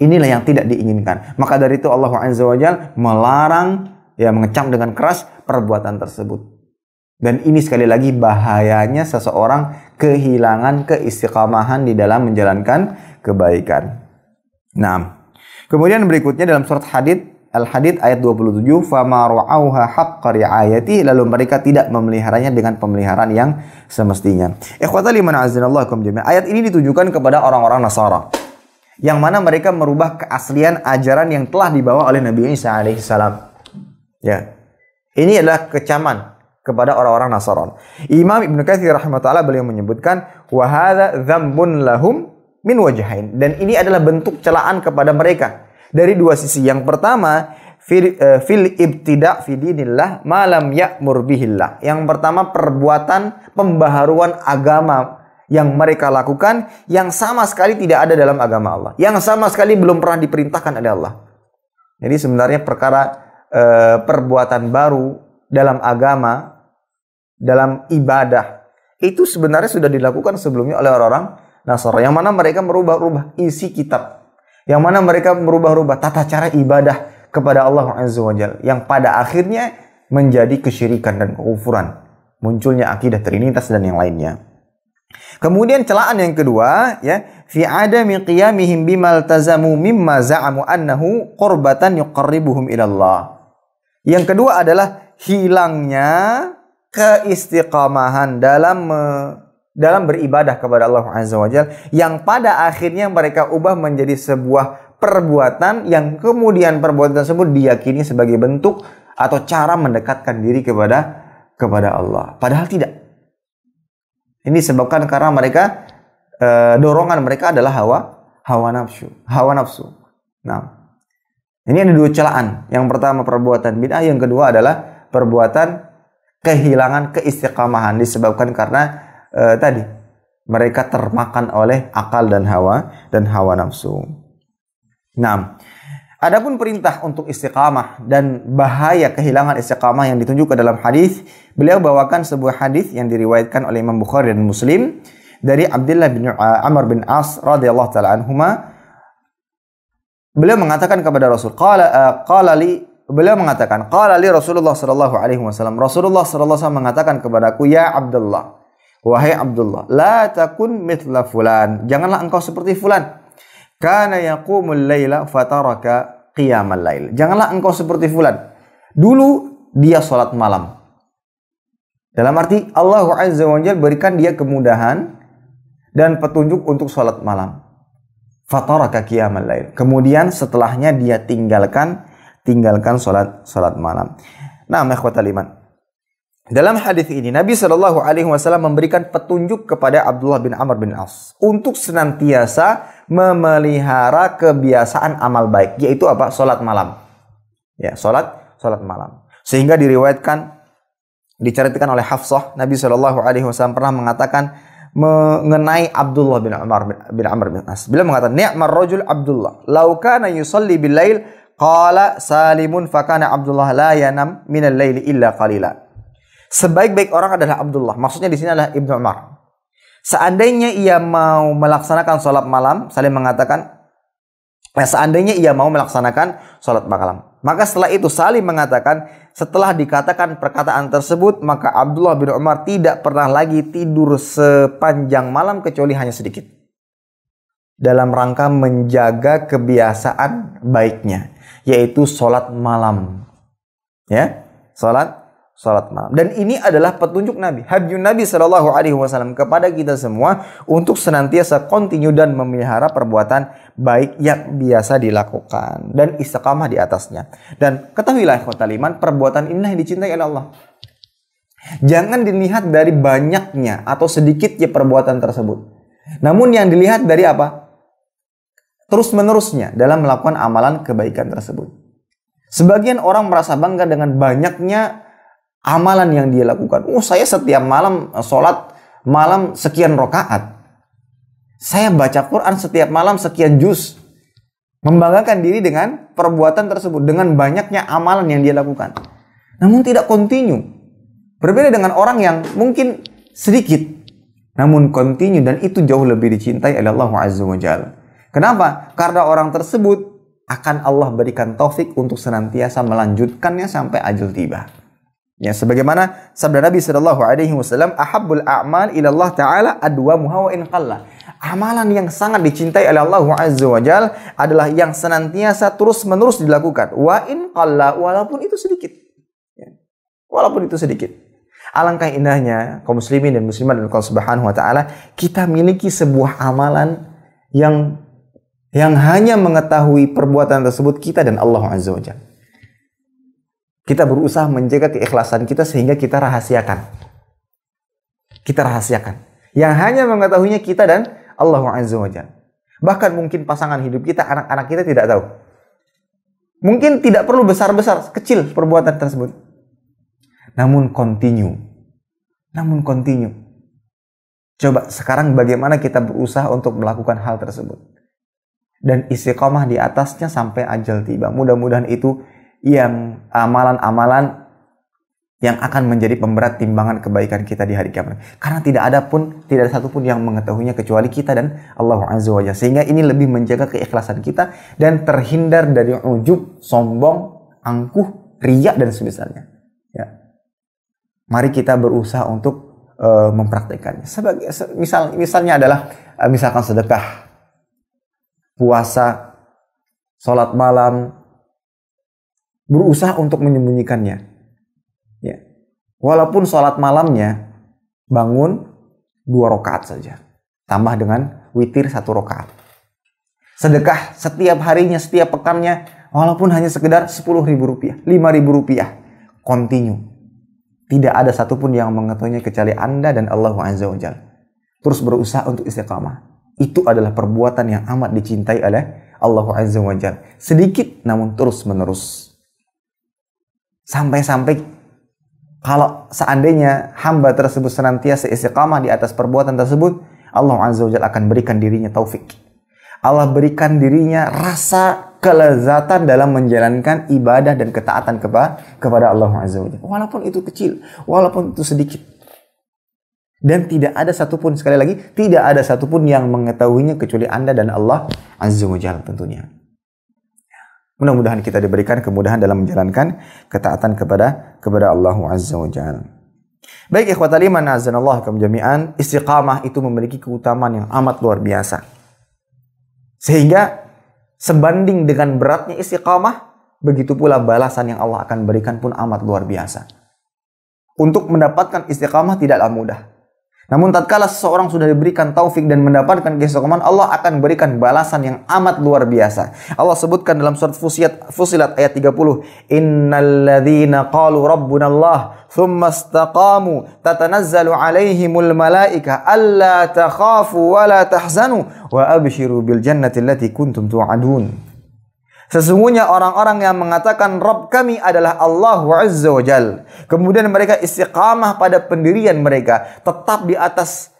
Inilah yang tidak diinginkan. Maka dari itu Allah Azza wa Jalla melarang, ya, mengecam dengan keras perbuatan tersebut. Dan ini sekali lagi bahayanya seseorang kehilangan keistiqamahan di dalam menjalankan kebaikan. Nah, kemudian berikutnya dalam surat Al-Hadid ayat 27, "Fama ra'auha haqqa ri'ayati", lalu mereka tidak memeliharanya dengan pemeliharaan yang semestinya. Ikhwatal iman azanallahu jami'an. Ayat ini ditujukan kepada orang-orang Nasara, yang mana mereka merubah keaslian ajaran yang telah dibawa oleh Nabi Isa alaihissalam. Ya, ini adalah kecaman kepada orang-orang Nasrani. Imam Ibnu Katsir rahimahullah beliau menyebutkan, wa hadza dzambun lahum min wajhain, dan ini adalah bentuk celaan kepada mereka dari dua sisi. Yang pertama, fil ibtida' fi dinillah ma lam ya'mur bihillah. Yang pertama, perbuatan pembaharuan agama yang mereka lakukan yang sama sekali tidak ada dalam agama Allah, yang sama sekali belum pernah diperintahkan oleh Allah. Jadi sebenarnya perkara perbuatan baru dalam agama, dalam ibadah, itu sebenarnya sudah dilakukan sebelumnya oleh orang-orang Nasrani, yang mana mereka merubah-rubah isi kitab, yang mana mereka merubah-rubah tata cara ibadah kepada Allah Azza wa Jalla, yang pada akhirnya menjadi kesyirikan dan kekufuran, munculnya akidah trinitas dan yang lainnya. Kemudian celaan yang kedua, ya, fi adami qiyamihim bimal tazamu mimma za'amu annahu qurbatan yuqarribuhum ila Allah. Yang kedua adalah hilangnya keistiqamahan dalam beribadah kepada Allah Azza wa Jalla, yang pada akhirnya mereka ubah menjadi sebuah perbuatan yang kemudian perbuatan tersebut diyakini sebagai bentuk atau cara mendekatkan diri kepada Allah. Padahal tidak. Ini disebabkan karena mereka dorongan mereka adalah hawa nafsu. Nah, ini ada dua celaan. Yang pertama perbuatan bid'ah, yang kedua adalah perbuatan kehilangan keistiqamahan disebabkan karena tadi mereka termakan oleh akal dan hawa nafsu. Nah, adapun perintah untuk istiqamah dan bahaya kehilangan istiqamah yang ditunjukkan dalam hadis, beliau bawakan sebuah hadis yang diriwayatkan oleh Imam Bukhari dan Muslim dari Abdullah bin Amr bin As radhiyallahu taala anhuma. Beliau mengatakan kepada Rasul, qala li Rasulullah sallallahu alaihi wasallam. Rasulullah sallallahu alaihi wasallam mengatakan kepadaku, ya Abdullah, wahai Abdullah, la takun mithla fulan, janganlah engkau seperti fulan. Kana yaqumul laila fataraka qiyamal lail. Janganlah engkau seperti fulan. Dulu dia salat malam. Dalam arti Allah Azza wa Jalla berikan dia kemudahan dan petunjuk untuk salat malam. Fataraka qiyamal lail. Kemudian setelahnya dia tinggalkan salat malam. Nah, ikhwatal iman. Dalam hadis ini Nabi Shallallahu alaihi wasallam memberikan petunjuk kepada Abdullah bin Amr bin As untuk senantiasa memelihara kebiasaan amal baik, yaitu apa? Salat malam. Ya, salat malam. Sehingga diceritakan oleh Hafsah, Nabi Shallallahu alaihi wasallam pernah mengatakan mengenai Abdullah bin Amr bin As. Beliau mengatakan, "Ni'mar rajul Abdullah, law kana yusalli bil lail, qala Salimun fakana Abdullah la yanam minal laili illa qalila." Sebaik-baik orang adalah Abdullah. Maksudnya di sini adalah Ibnu Umar. Seandainya ia mau melaksanakan sholat malam, Salim mengatakan, seandainya ia mau melaksanakan sholat malam. Maka setelah itu Salim mengatakan, setelah dikatakan perkataan tersebut, maka Abdullah bin Umar tidak pernah lagi tidur sepanjang malam kecuali hanya sedikit. Dalam rangka menjaga kebiasaan baiknya, yaitu sholat malam. Ya, sholat malam. Dan ini adalah petunjuk Nabi, hadjun Nabi Shallallahu alaihi wasallam kepada kita semua untuk senantiasa kontinu dan memelihara perbuatan baik yang biasa dilakukan dan istiqamah di atasnya. Dan ketahuilah ikhwatal iman, perbuatan inilah yang dicintai oleh Allah. Jangan dilihat dari banyaknya atau sedikitnya perbuatan tersebut, namun yang dilihat dari apa? Terus-menerusnya dalam melakukan amalan kebaikan tersebut. Sebagian orang merasa bangga dengan banyaknya amalan yang dia lakukan. Saya setiap malam sholat malam sekian rakaat. Saya baca Quran setiap malam sekian juz. Membanggakan diri dengan perbuatan tersebut, dengan banyaknya amalan yang dia lakukan. Namun tidak kontinu. Berbeda dengan orang yang mungkin sedikit, namun kontinu, dan itu jauh lebih dicintai oleh Allah Azza wa Jalla. Kenapa? Karena orang tersebut akan Allah berikan taufik untuk senantiasa melanjutkannya sampai ajal tiba. Ya, sebagaimana sabda Nabi sallallahu alaihi wasallam, "Ahabbul a'mal ila Allah taala adwamuha wa in qalla." Amalan yang sangat dicintai oleh Allah Azza wa Jalla adalah yang senantiasa terus-menerus dilakukan. Wa in qalla, walaupun itu sedikit. Ya. Walaupun itu sedikit. Alangkah indahnya kaum muslimin dan muslimat dan Allah Subhanahu wa taala, kita miliki sebuah amalan yang hanya mengetahui perbuatan tersebut kita dan Allah Azza wa Jalla. Kita berusaha menjaga keikhlasan kita sehingga kita rahasiakan. Kita rahasiakan. Yang hanya mengetahuinya kita dan Allah Azza wa Jalla. Bahkan mungkin pasangan hidup kita, anak-anak kita tidak tahu. Mungkin tidak perlu besar-besar, kecil perbuatan tersebut. Namun continue. Coba sekarang bagaimana kita berusaha untuk melakukan hal tersebut. Dan istiqomah di atasnya sampai ajal tiba. Mudah-mudahan itu yang amalan-amalan yang akan menjadi pemberat timbangan kebaikan kita di hari kiamat. Karena tidak ada satupun yang mengetahuinya kecuali kita dan Allah Azza wa Jalla. Sehingga ini lebih menjaga keikhlasan kita dan terhindar dari ujub, sombong, angkuh, riya dan semisalnya. Ya. Mari kita berusaha untuk mempraktekannya. Misalnya adalah misalkan sedekah, puasa, sholat malam, berusaha untuk menyembunyikannya. Ya. Walaupun sholat malamnya bangun 2 rakaat saja, tambah dengan witir 1 rakaat. Sedekah setiap harinya, setiap pekannya, walaupun hanya sekedar Rp10.000, Rp5.000, continue. Tidak ada satupun yang mengetahuinya kecuali Anda dan Allah Azza wa Jalla. Terus berusaha untuk istiqamah. Itu adalah perbuatan yang amat dicintai oleh Allah Azza wa Jalla. Sedikit namun terus menerus. Sampai-sampai kalau seandainya hamba tersebut senantiasa istiqamah di atas perbuatan tersebut, Allah Azza wa Jalla akan berikan dirinya taufik. Allah berikan dirinya rasa kelezatan dalam menjalankan ibadah dan ketaatan kepada Allah Azza wa Jalla. Walaupun itu kecil, walaupun itu sedikit. Dan tidak ada satupun, sekali lagi, tidak ada satupun yang mengetahuinya kecuali Anda dan Allah Azza wa Jalla tentunya. Mudah-mudahan kita diberikan kemudahan dalam menjalankan ketaatan kepada Allah Azza wa Jalla. Baik ikhwatal iman azanallahu kaum jami'an, istiqamah itu memiliki keutamaan yang amat luar biasa. Sehingga sebanding dengan beratnya istiqamah, begitu pula balasan yang Allah akan berikan pun amat luar biasa. Untuk mendapatkan istiqamah tidaklah mudah. Namun tatkala seseorang sudah diberikan taufik dan mendapatkan keistiqomahan, Allah akan berikan balasan yang amat luar biasa. Allah sebutkan dalam surat Fussilat ayat 30, "Innal ladzina qalu rabbuna Allah, tsumma istaqamu, tatanazzalu 'alaihimul malaika alla takhafu wa la tahzanu wa abshiru bil jannati allati kuntum tu'adun." Sesungguhnya orang-orang yang mengatakan Rabb kami adalah Allah Azza wa Jal, kemudian mereka istiqamah pada pendirian mereka, tetap di atas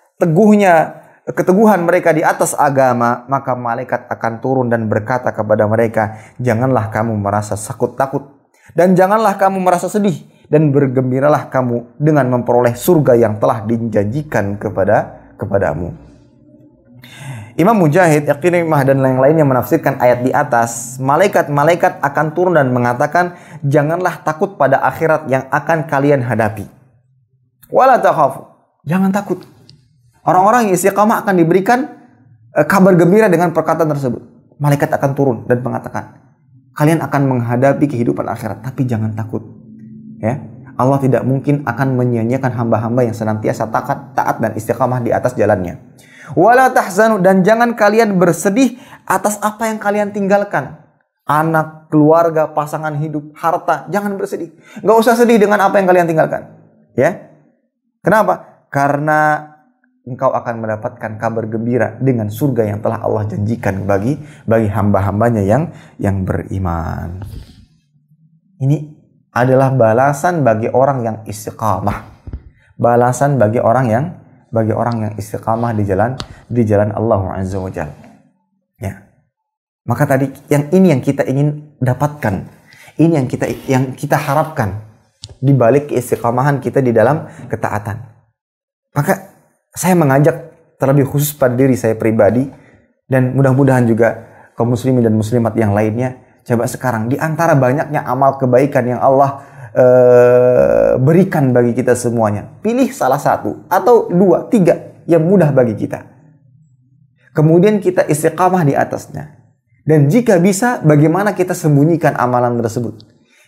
keteguhan mereka di atas agama, maka malaikat akan turun dan berkata kepada mereka, janganlah kamu merasa takut dan janganlah kamu merasa sedih, dan bergembiralah kamu dengan memperoleh surga yang telah dijanjikan kepadamu. Imam Mujahid, Iqrimah dan lain-lainnya menafsirkan ayat di atas, malaikat-malaikat akan turun dan mengatakan, janganlah takut pada akhirat yang akan kalian hadapi. Wala takhafu, jangan takut. Orang-orang yang istiqamah akan diberikan kabar gembira dengan perkataan tersebut. Malaikat akan turun dan mengatakan, kalian akan menghadapi kehidupan akhirat, tapi jangan takut. Ya, Allah tidak mungkin akan menyia-nyiakan hamba-hamba yang senantiasa taat dan istiqamah di atas jalannya. Wala tahzanu, dan jangan kalian bersedih atas apa yang kalian tinggalkan. Anak, keluarga, pasangan hidup, harta, jangan bersedih. Gak usah sedih dengan apa yang kalian tinggalkan. Ya, kenapa? Karena engkau akan mendapatkan kabar gembira dengan surga yang telah Allah janjikan bagi hamba-hambanya yang beriman. Ini adalah balasan bagi orang yang istiqamah. Balasan bagi orang yang istiqamah di jalan Allah Azza wa Jalla. Ya. Maka tadi yang kita ingin dapatkan, ini yang kita harapkan di balik keistiqamahan kita di dalam ketaatan. Maka saya mengajak terlebih khusus pada diri saya pribadi Dan mudah-mudahan juga kaum muslimin dan muslimat yang lainnya, coba sekarang di antara banyaknya amal kebaikan yang Allah berikan bagi kita semuanya, pilih salah satu atau 2, 3 yang mudah bagi kita. Kemudian kita istiqamah di atasnya. Dan jika bisa, bagaimana kita sembunyikan amalan tersebut?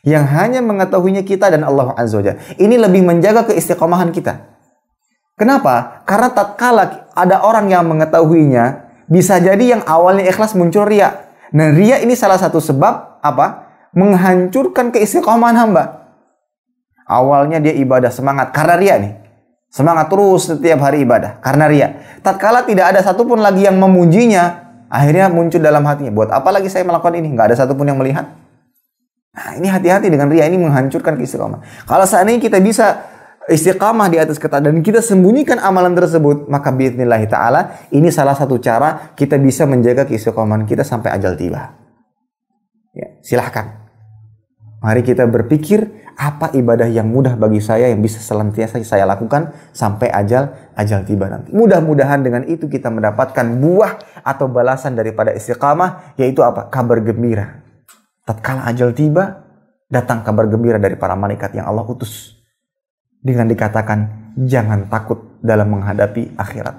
Yang hanya mengetahuinya kita dan Allah Azza wa Jalla. Ini lebih menjaga keistiqamahan kita. Kenapa? Karena tatkala ada orang yang mengetahuinya, bisa jadi yang awalnya ikhlas muncul riya. Nah, riya ini salah satu sebab apa? Menghancurkan keistiqamahan hamba. Awalnya dia ibadah semangat karena riya nih. Semangat terus setiap hari ibadah karena riya. Tatkala tidak ada satupun lagi yang memujinya, akhirnya muncul dalam hatinya, buat apa lagi saya melakukan ini? Nggak ada satupun yang melihat. Nah, ini hati-hati dengan riya, ini menghancurkan keistiqamahan. Kalau seandainya kita bisa istiqamah di atas ketaatan dan kita sembunyikan amalan tersebut, maka biidznillah ta'ala ini salah satu cara kita bisa menjaga keistiqamahan kita sampai ajal tiba. Ya, silahkan. Mari kita berpikir apa ibadah yang mudah bagi saya yang bisa senantiasa saya lakukan sampai ajal tiba nanti. Mudah-mudahan dengan itu kita mendapatkan buah atau balasan daripada istiqamah, yaitu apa? Kabar gembira. Tatkala ajal tiba, datang kabar gembira dari para malaikat yang Allah utus. Dengan dikatakan, jangan takut dalam menghadapi akhirat.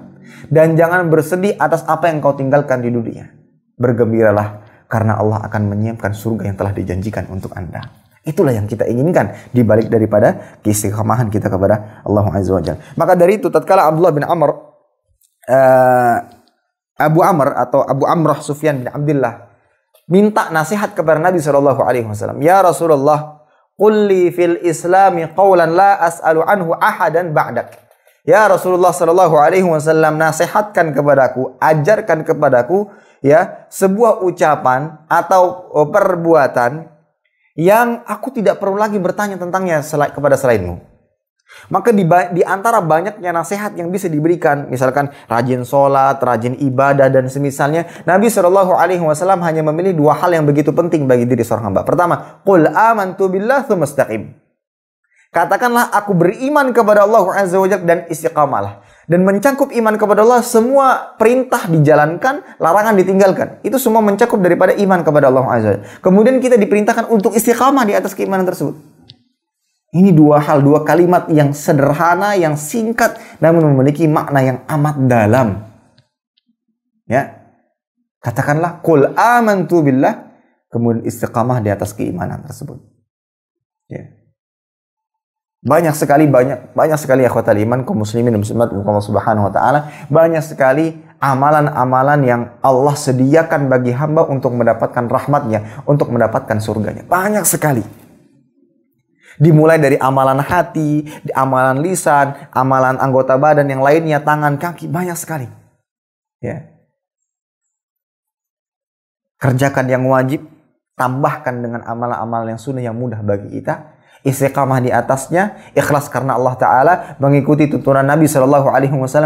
Dan jangan bersedih atas apa yang kau tinggalkan di dunia. Bergembiralah, karena Allah akan menyiapkan surga yang telah dijanjikan untuk Anda. Itulah yang kita inginkan dibalik daripada keistiqamahan kita kepada Allah Azza wa Jalla. Maka dari itu, tatkala Abdullah bin Amr, Abu Amr atau Abu Amrah Sufyan bin Abdullah, minta nasihat kepada Nabi SAW. Ya Rasulullah, qul li fil islami qawlan la as'alu anhu ahadan ba'dak. Ya Rasulullah SAW, nasihatkan kepadaku, ajarkan kepadaku ya sebuah ucapan atau perbuatan yang aku tidak perlu lagi bertanya tentangnya kepada selainmu. Maka di antara banyaknya nasihat yang bisa diberikan, misalkan rajin sholat, rajin ibadah dan semisalnya, Nabi SAW hanya memilih 2 hal yang begitu penting bagi diri seorang hamba. Pertama, qul amantu billah tsumma istaqim. Katakanlah aku beriman kepada Allah Azza wa Jalla dan istiqamalah. Dan mencangkup iman kepada Allah, semua perintah dijalankan, larangan ditinggalkan. Itu semua mencakup daripada iman kepada Allah Azza wa Jalla. Kemudian kita diperintahkan untuk istiqamah di atas keimanan tersebut. Ini 2 hal, 2 kalimat yang sederhana, yang singkat, namun memiliki makna yang amat dalam. Ya, katakanlah, qul amantu billah, kemudian istiqamah di atas keimanan tersebut. Ya. Banyak sekali akhwatal iman, kaum muslimin dan muslimat Allah Subhanahu wa taala, banyak sekali amalan-amalan yang Allah sediakan bagi hamba untuk mendapatkan rahmatnya, untuk mendapatkan surganya. Banyak sekali. Dimulai dari amalan hati, amalan lisan, amalan anggota badan yang lainnya, tangan, kaki, banyak sekali. Ya. Kerjakan yang wajib, tambahkan dengan amalan-amalan yang sunnah yang mudah bagi kita. Istiqamah di atasnya, ikhlas karena Allah Ta'ala, mengikuti tuntunan Nabi SAW,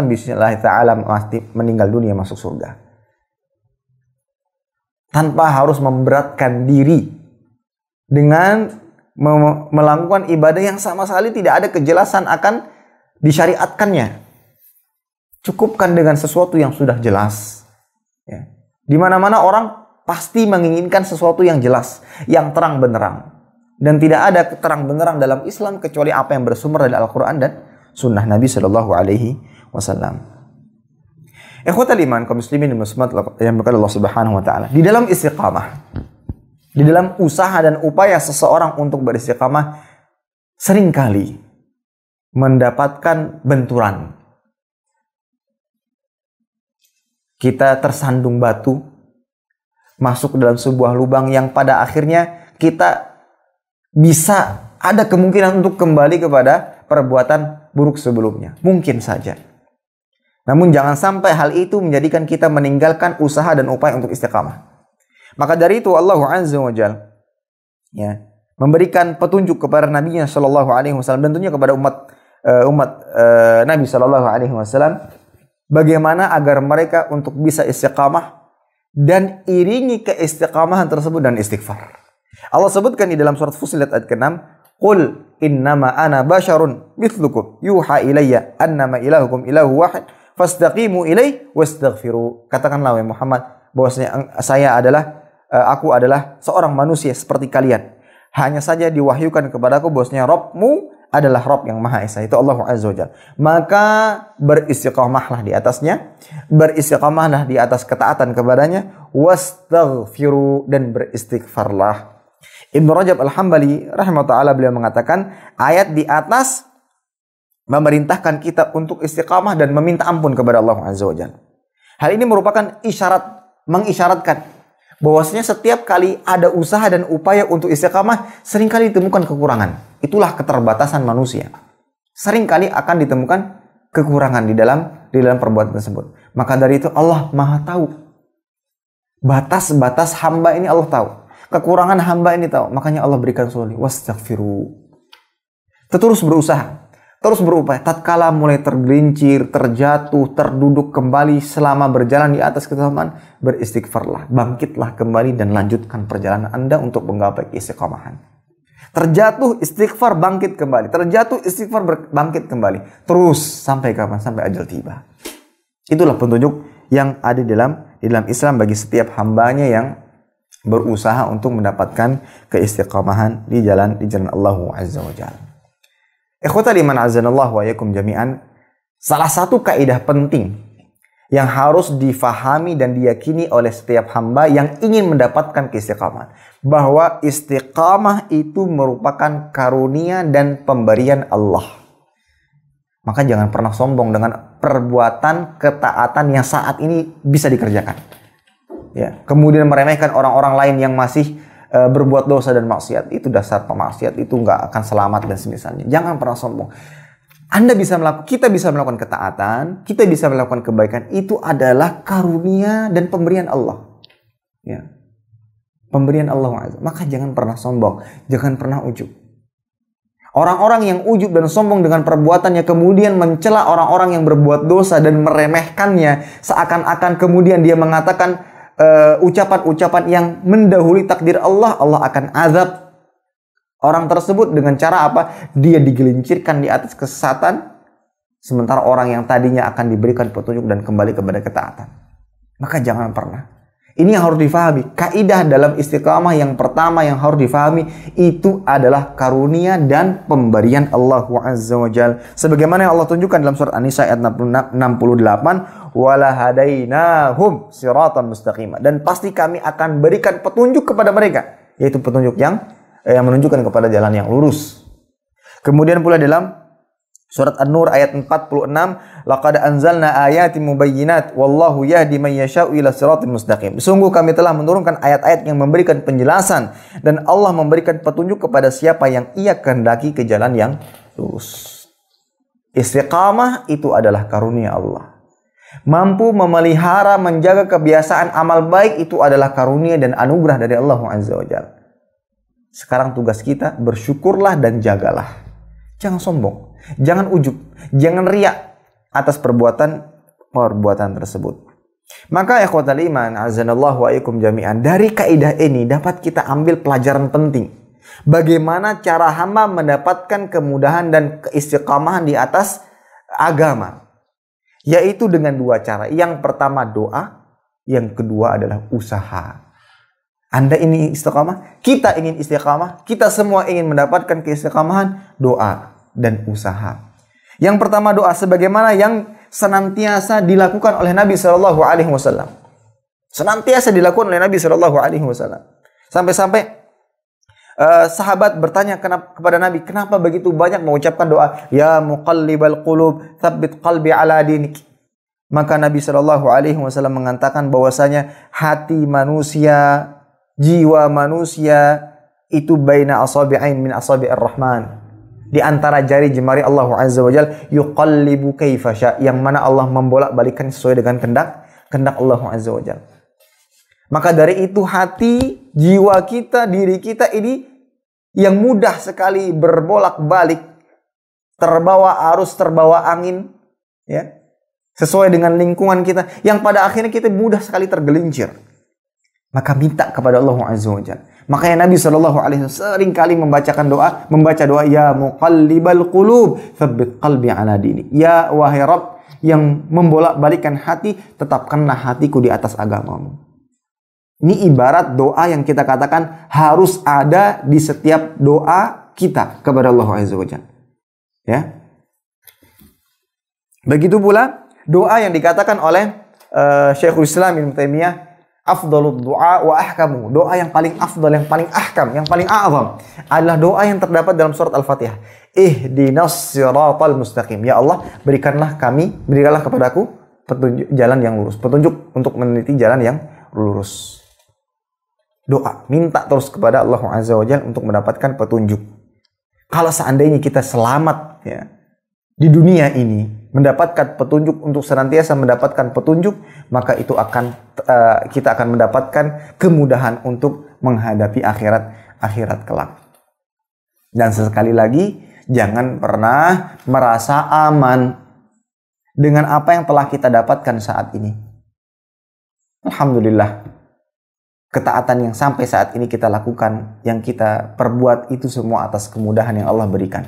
bismillah ta'ala meninggal dunia masuk surga. Tanpa harus memberatkan diri dengan melakukan ibadah yang sama sekali tidak ada kejelasan akan disyariatkannya. Cukupkan dengan sesuatu yang sudah jelas. Ya. Di mana-mana orang pasti menginginkan sesuatu yang jelas, yang terang benderang. Dan tidak ada terang benderang dalam Islam kecuali apa yang bersumber dari Al-Quran dan Sunnah Nabi Sallallahu Alaihi Wasallam. Ikhwatal iman, kaum muslimin dan muslimat yang berkata Allah Subhanahu Wa Taala, di dalam istiqamah, di dalam usaha dan upaya seseorang untuk beristiqamah, seringkali mendapatkan benturan. Kita tersandung batu, masuk dalam sebuah lubang yang pada akhirnya kita bisa ada kemungkinan untuk kembali kepada perbuatan buruk sebelumnya. Mungkin saja. Namun jangan sampai hal itu menjadikan kita meninggalkan usaha dan upaya untuk istiqamah. Maka dari itu Allah Azza wa Jalla ya, memberikan petunjuk kepada Nabi-Nya Shallallahu Alaihi Wasallam dan tentunya kepada umat Nabi Shallallahu Alaihi Wasallam, bagaimana agar mereka untuk bisa istiqamah dan iringi keistiqamahan tersebut dan istighfar. Allah sebutkan di dalam surat Fussilat ayat ke-6, qul innama ana basyarun mithlukum yuha ilayya annama ilahukum ilahu wahid fastaqimu ilaihi wastaghfiru. Katakanlah wahai Muhammad bahwasanya aku adalah seorang manusia seperti kalian. Hanya saja diwahyukan kepadaku bahwasanya Rabbmu adalah Rabb yang Maha Esa, itu Allah Azza wa Jalla. Maka beristiqamahlah di atasnya, beristiqamahlah di atas ketaatan kepadanya, wastaghfiru, dan beristighfarlah. Ibnu Rajab Al-Hambali rahimahullah beliau mengatakan ayat di atas memerintahkan kita untuk istiqamah dan meminta ampun kepada Allah Azza wa Jalla. Hal ini merupakan mengisyaratkan bahwasanya setiap kali ada usaha dan upaya untuk istiqamah, seringkali ditemukan kekurangan. Itulah keterbatasan manusia. Seringkali akan ditemukan kekurangan di dalam perbuatan tersebut. Maka dari itu Allah Maha tahu. Batas-batas hamba ini Allah tahu. Kekurangan hamba ini tahu. Makanya Allah berikan solusi. Wastaghfiru. Terus berusaha. Terus berupaya. Tatkala mulai tergelincir, terjatuh, terduduk kembali selama berjalan di atas ketaatan, beristighfarlah. Bangkitlah kembali dan lanjutkan perjalanan Anda untuk menggapai istiqamahan. Terjatuh, istighfar, bangkit kembali. Terjatuh, istighfar, bangkit kembali. Terus sampai kapan? Sampai ajal tiba. Itulah petunjuk yang ada di dalam Islam bagi setiap hambanya yang berusaha untuk mendapatkan keistiqamahan di jalan Allah Azza wa Jalla. Ikhwatal iman azanallahu wa yakum jami'an, salah satu kaidah penting yang harus difahami dan diyakini oleh setiap hamba yang ingin mendapatkan keistiqamahan, bahwa istiqamah itu merupakan karunia dan pemberian Allah. Maka jangan pernah sombong dengan perbuatan ketaatan yang saat ini bisa dikerjakan. Ya, kemudian meremehkan orang-orang lain yang masih berbuat dosa dan maksiat. Itu dasar pemaksiat, itu nggak akan selamat dan semisalnya. Jangan pernah sombong. Kita bisa melakukan ketaatan, kita bisa melakukan kebaikan. Itu adalah karunia dan pemberian Allah. Ya, pemberian Allah. Maka jangan pernah sombong, jangan pernah ujub. Orang-orang yang ujub dan sombong dengan perbuatannya kemudian mencela orang-orang yang berbuat dosa dan meremehkannya, seakan-akan kemudian dia mengatakan ucapan-ucapan yang mendahului takdir Allah, Allah akan azab orang tersebut dengan cara apa? Dia digelincirkan di atas kesesatan, sementara orang yang tadinya akan diberikan petunjuk dan kembali kepada ketaatan. Maka jangan pernah. Ini yang harus difahami. Kaidah dalam istiqamah yang pertama yang harus difahami itu adalah karunia dan pemberian Allah Azza wa Jalla. Sebagaimana yang Allah tunjukkan dalam surat An-Nisa ayat 68, wala hadainahum siratan mustaqima, dan pasti kami akan berikan petunjuk kepada mereka, yaitu petunjuk yang menunjukkan kepada jalan yang lurus. Kemudian pula dalam surat An-Nur ayat 46, laqad anzalna ayatin mubayyinat wallahu yahdi man yasha'u ila siratal mustaqim. Sungguh kami telah menurunkan ayat-ayat yang memberikan penjelasan dan Allah memberikan petunjuk kepada siapa yang Ia kehendaki ke jalan yang lurus. Istiqamah itu adalah karunia Allah. Mampu memelihara, menjaga kebiasaan amal baik itu adalah karunia dan anugerah dari Allah Azza wa Jalla. Sekarang tugas kita bersyukurlah dan jagalah. Jangan sombong, jangan ujub, jangan riak atas perbuatan tersebut. Maka ikhwatal iman azanallahu wa ikum jami'an, dari kaidah ini dapat kita ambil pelajaran penting. Bagaimana cara hamba mendapatkan kemudahan dan keistiqamahan di atas agama. Yaitu dengan dua cara. Yang pertama doa, yang kedua adalah usaha. Anda ingin istiqamah, kita ingin istiqamah, kita semua ingin mendapatkan keistiqamahan, doa dan usaha. Yang pertama doa, sebagaimana yang senantiasa dilakukan oleh Nabi Shallallahu Alaihi Wasallam. Senantiasa dilakukan oleh Nabi Shallallahu Alaihi Wasallam. Sampai-sampai sahabat bertanya kepada Nabi, kenapa begitu banyak mengucapkan doa, ya muqallibal qulub, tsabbit qalbi ala dinik. Maka Nabi Shallallahu Alaihi Wasallam mengatakan bahwasanya hati manusia, jiwa manusia itu baina asabi'ain min asabi'ir rahman, di antara jari jemari Allah Azza wa Jalla, yuqallibu kaifa sya, yang mana Allah membolak-balikkan sesuai dengan kehendak Allah Azza wa Jalla. Maka dari itu hati, jiwa kita, diri kita ini yang mudah sekali berbolak-balik, terbawa arus, terbawa angin, ya, sesuai dengan lingkungan kita, yang pada akhirnya kita mudah sekali tergelincir. Maka minta kepada Allah Azza wa Jalla. Makanya Nabi SAW sering kali membaca doa, ya muqallibal qulub, tsabbit qalbi ala dinik. Ya wahai Rabb yang membolak-balikkan hati, tetapkanlah hatiku di atas agamamu. Ini ibarat doa yang kita katakan harus ada di setiap doa kita kepada Allah Azza wa Jalla. Ya. Begitu pula doa yang dikatakan oleh Syekhul Islam Ibnu Taimiyah, afdhalud du'a wa ahkamu. Doa yang paling afdal, yang paling ahkam, yang paling a'zam adalah doa yang terdapat dalam surat Al-Fatihah. Ihdinas siratal mustaqim. Ya Allah, berikanlah kepadaku petunjuk jalan yang lurus, petunjuk untuk meneliti jalan yang lurus. Doa, minta terus kepada Allah Azza wa Jalla untuk mendapatkan petunjuk. Kalau seandainya kita selamat ya di dunia ini, mendapatkan petunjuk untuk senantiasa mendapatkan petunjuk, maka itu kita akan mendapatkan kemudahan untuk menghadapi akhirat kelak. Dan sekali lagi, jangan pernah merasa aman dengan apa yang telah kita dapatkan saat ini. Alhamdulillah, ketaatan yang sampai saat ini kita lakukan, yang kita perbuat itu semua atas kemudahan yang Allah berikan.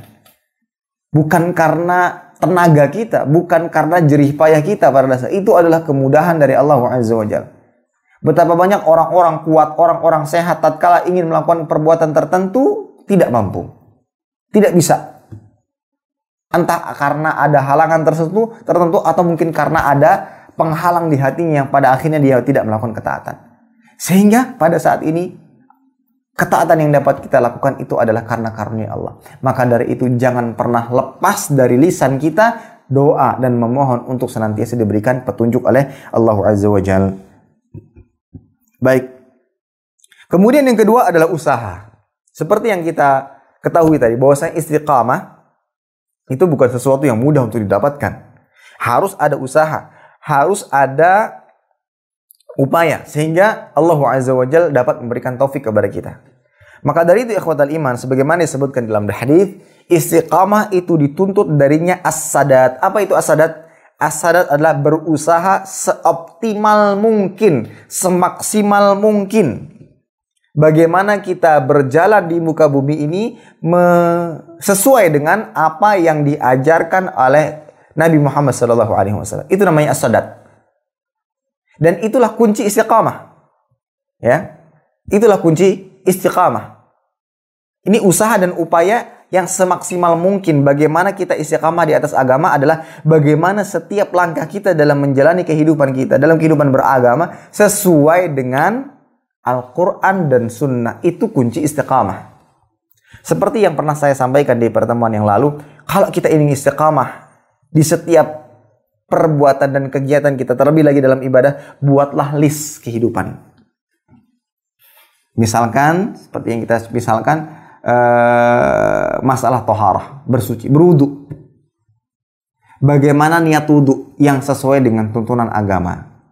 Bukan karena tenaga kita, bukan karena jerih payah kita pada dasar. Itu adalah kemudahan dari Allah Azza wa Jalla. Betapa banyak orang-orang kuat, orang-orang sehat tatkala ingin melakukan perbuatan tertentu tidak mampu. Tidak bisa. Entah karena ada halangan tertentu atau mungkin karena ada penghalang di hatinya yang pada akhirnya dia tidak melakukan ketaatan. Sehingga pada saat ini ketaatan yang dapat kita lakukan itu adalah karena karunia Allah. Maka dari itu jangan pernah lepas dari lisan kita doa dan memohon untuk senantiasa diberikan petunjuk oleh Allah Azza wa Jalla. Baik. Kemudian yang kedua adalah usaha. Seperti yang kita ketahui tadi, bahwasanya istiqamah itu bukan sesuatu yang mudah untuk didapatkan. Harus ada usaha, harus ada upaya sehingga Allah Azza wa Jalla dapat memberikan taufik kepada kita. Maka dari itu ikhwatal iman, sebagaimana disebutkan dalam hadis, istiqamah itu dituntut darinya as-sadat. Apa itu as-sadat? As-sadat adalah berusaha seoptimal mungkin, semaksimal mungkin. Bagaimana kita berjalan di muka bumi ini sesuai dengan apa yang diajarkan oleh Nabi Muhammad SAW. Itu namanya as-sadat. Dan itulah kunci istiqamah. Ya. Itulah kunci istiqamah. Ini usaha dan upaya yang semaksimal mungkin. Bagaimana kita istiqamah di atas agama adalah bagaimana setiap langkah kita dalam menjalani kehidupan kita, dalam kehidupan beragama, sesuai dengan Al-Quran dan Sunnah. Itu kunci istiqamah. Seperti yang pernah saya sampaikan di pertemuan yang lalu, kalau kita ingin istiqamah di setiap perbuatan dan kegiatan kita, terlebih lagi dalam ibadah, buatlah list kehidupan. Misalkan, seperti yang kita masalah toharah, bersuci, berwudu. Bagaimana niat wudu yang sesuai dengan tuntunan agama?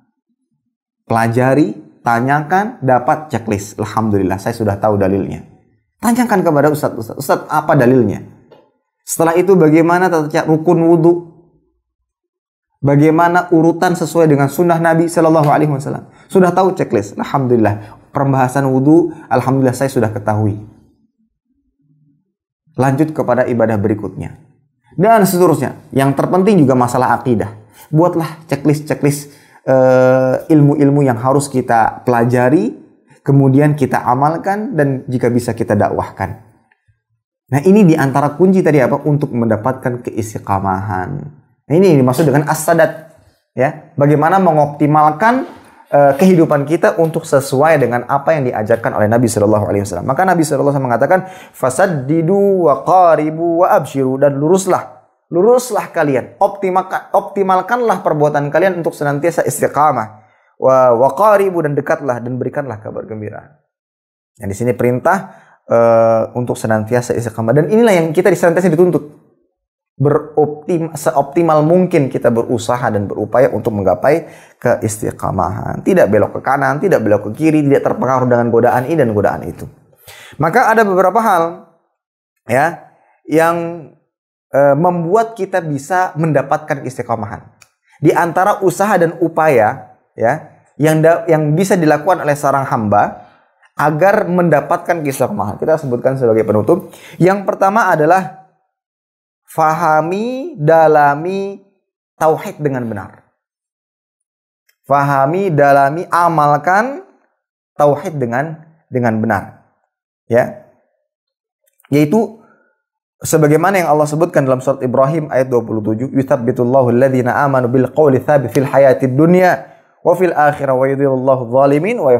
Pelajari, tanyakan, dapat checklist. Alhamdulillah, saya sudah tahu dalilnya. Tanyakan kepada Ustaz, apa dalilnya? Setelah itu bagaimana tata rukun wudu? Bagaimana urutan sesuai dengan sunnah Nabi Sallallahu Alaihi Wasallam? Sudah tahu checklist. Alhamdulillah, pembahasan wudu, alhamdulillah saya sudah ketahui. Lanjut kepada ibadah berikutnya. Dan seterusnya. Yang terpenting juga masalah akidah. Buatlah checklist ilmu-ilmu yang harus kita pelajari, kemudian kita amalkan, dan jika bisa kita dakwahkan. Nah, ini diantara kunci tadi apa? Untuk mendapatkan keistiqamahan. Nah, ini dimaksud dengan as-sadat. Ya, bagaimana mengoptimalkan kehidupan kita untuk sesuai dengan apa yang diajarkan oleh Nabi Shallallahu Alaihi Wasallam. Maka Nabi Shallallahu Alaihi Wasallam mengatakan, fasaddidu wa qaribu wa abshiru, dan luruslah kalian, optimalkanlah perbuatan kalian untuk senantiasa istiqamah. Wa qaribu, dan dekatlah dan berikanlah kabar gembira. Dan di sini perintah untuk senantiasa istiqamah, dan inilah yang kita senantiasa dituntut. Seoptimal mungkin kita berusaha dan berupaya untuk menggapai keistiqamahan. Tidak belok ke kanan, tidak belok ke kiri, tidak terpengaruh dengan godaan ini dan godaan itu. Maka ada beberapa hal ya yang membuat kita bisa mendapatkan istiqamahan. Di antara usaha dan upaya ya yang bisa dilakukan oleh seorang hamba agar mendapatkan keistiqamahan. Kita sebutkan sebagai penutup. Yang pertama adalah fahami, dalami tauhid dengan benar. Fahami, dalami, amalkan tauhid dengan benar. Ya. Yaitu sebagaimana yang Allah sebutkan dalam surat Ibrahim ayat 27, "Yutsabbitullahu alladziina aamanu bil qawli tsabit fil hayatid dunya wa fil akhirah wa yudhillullahu dzalimin wa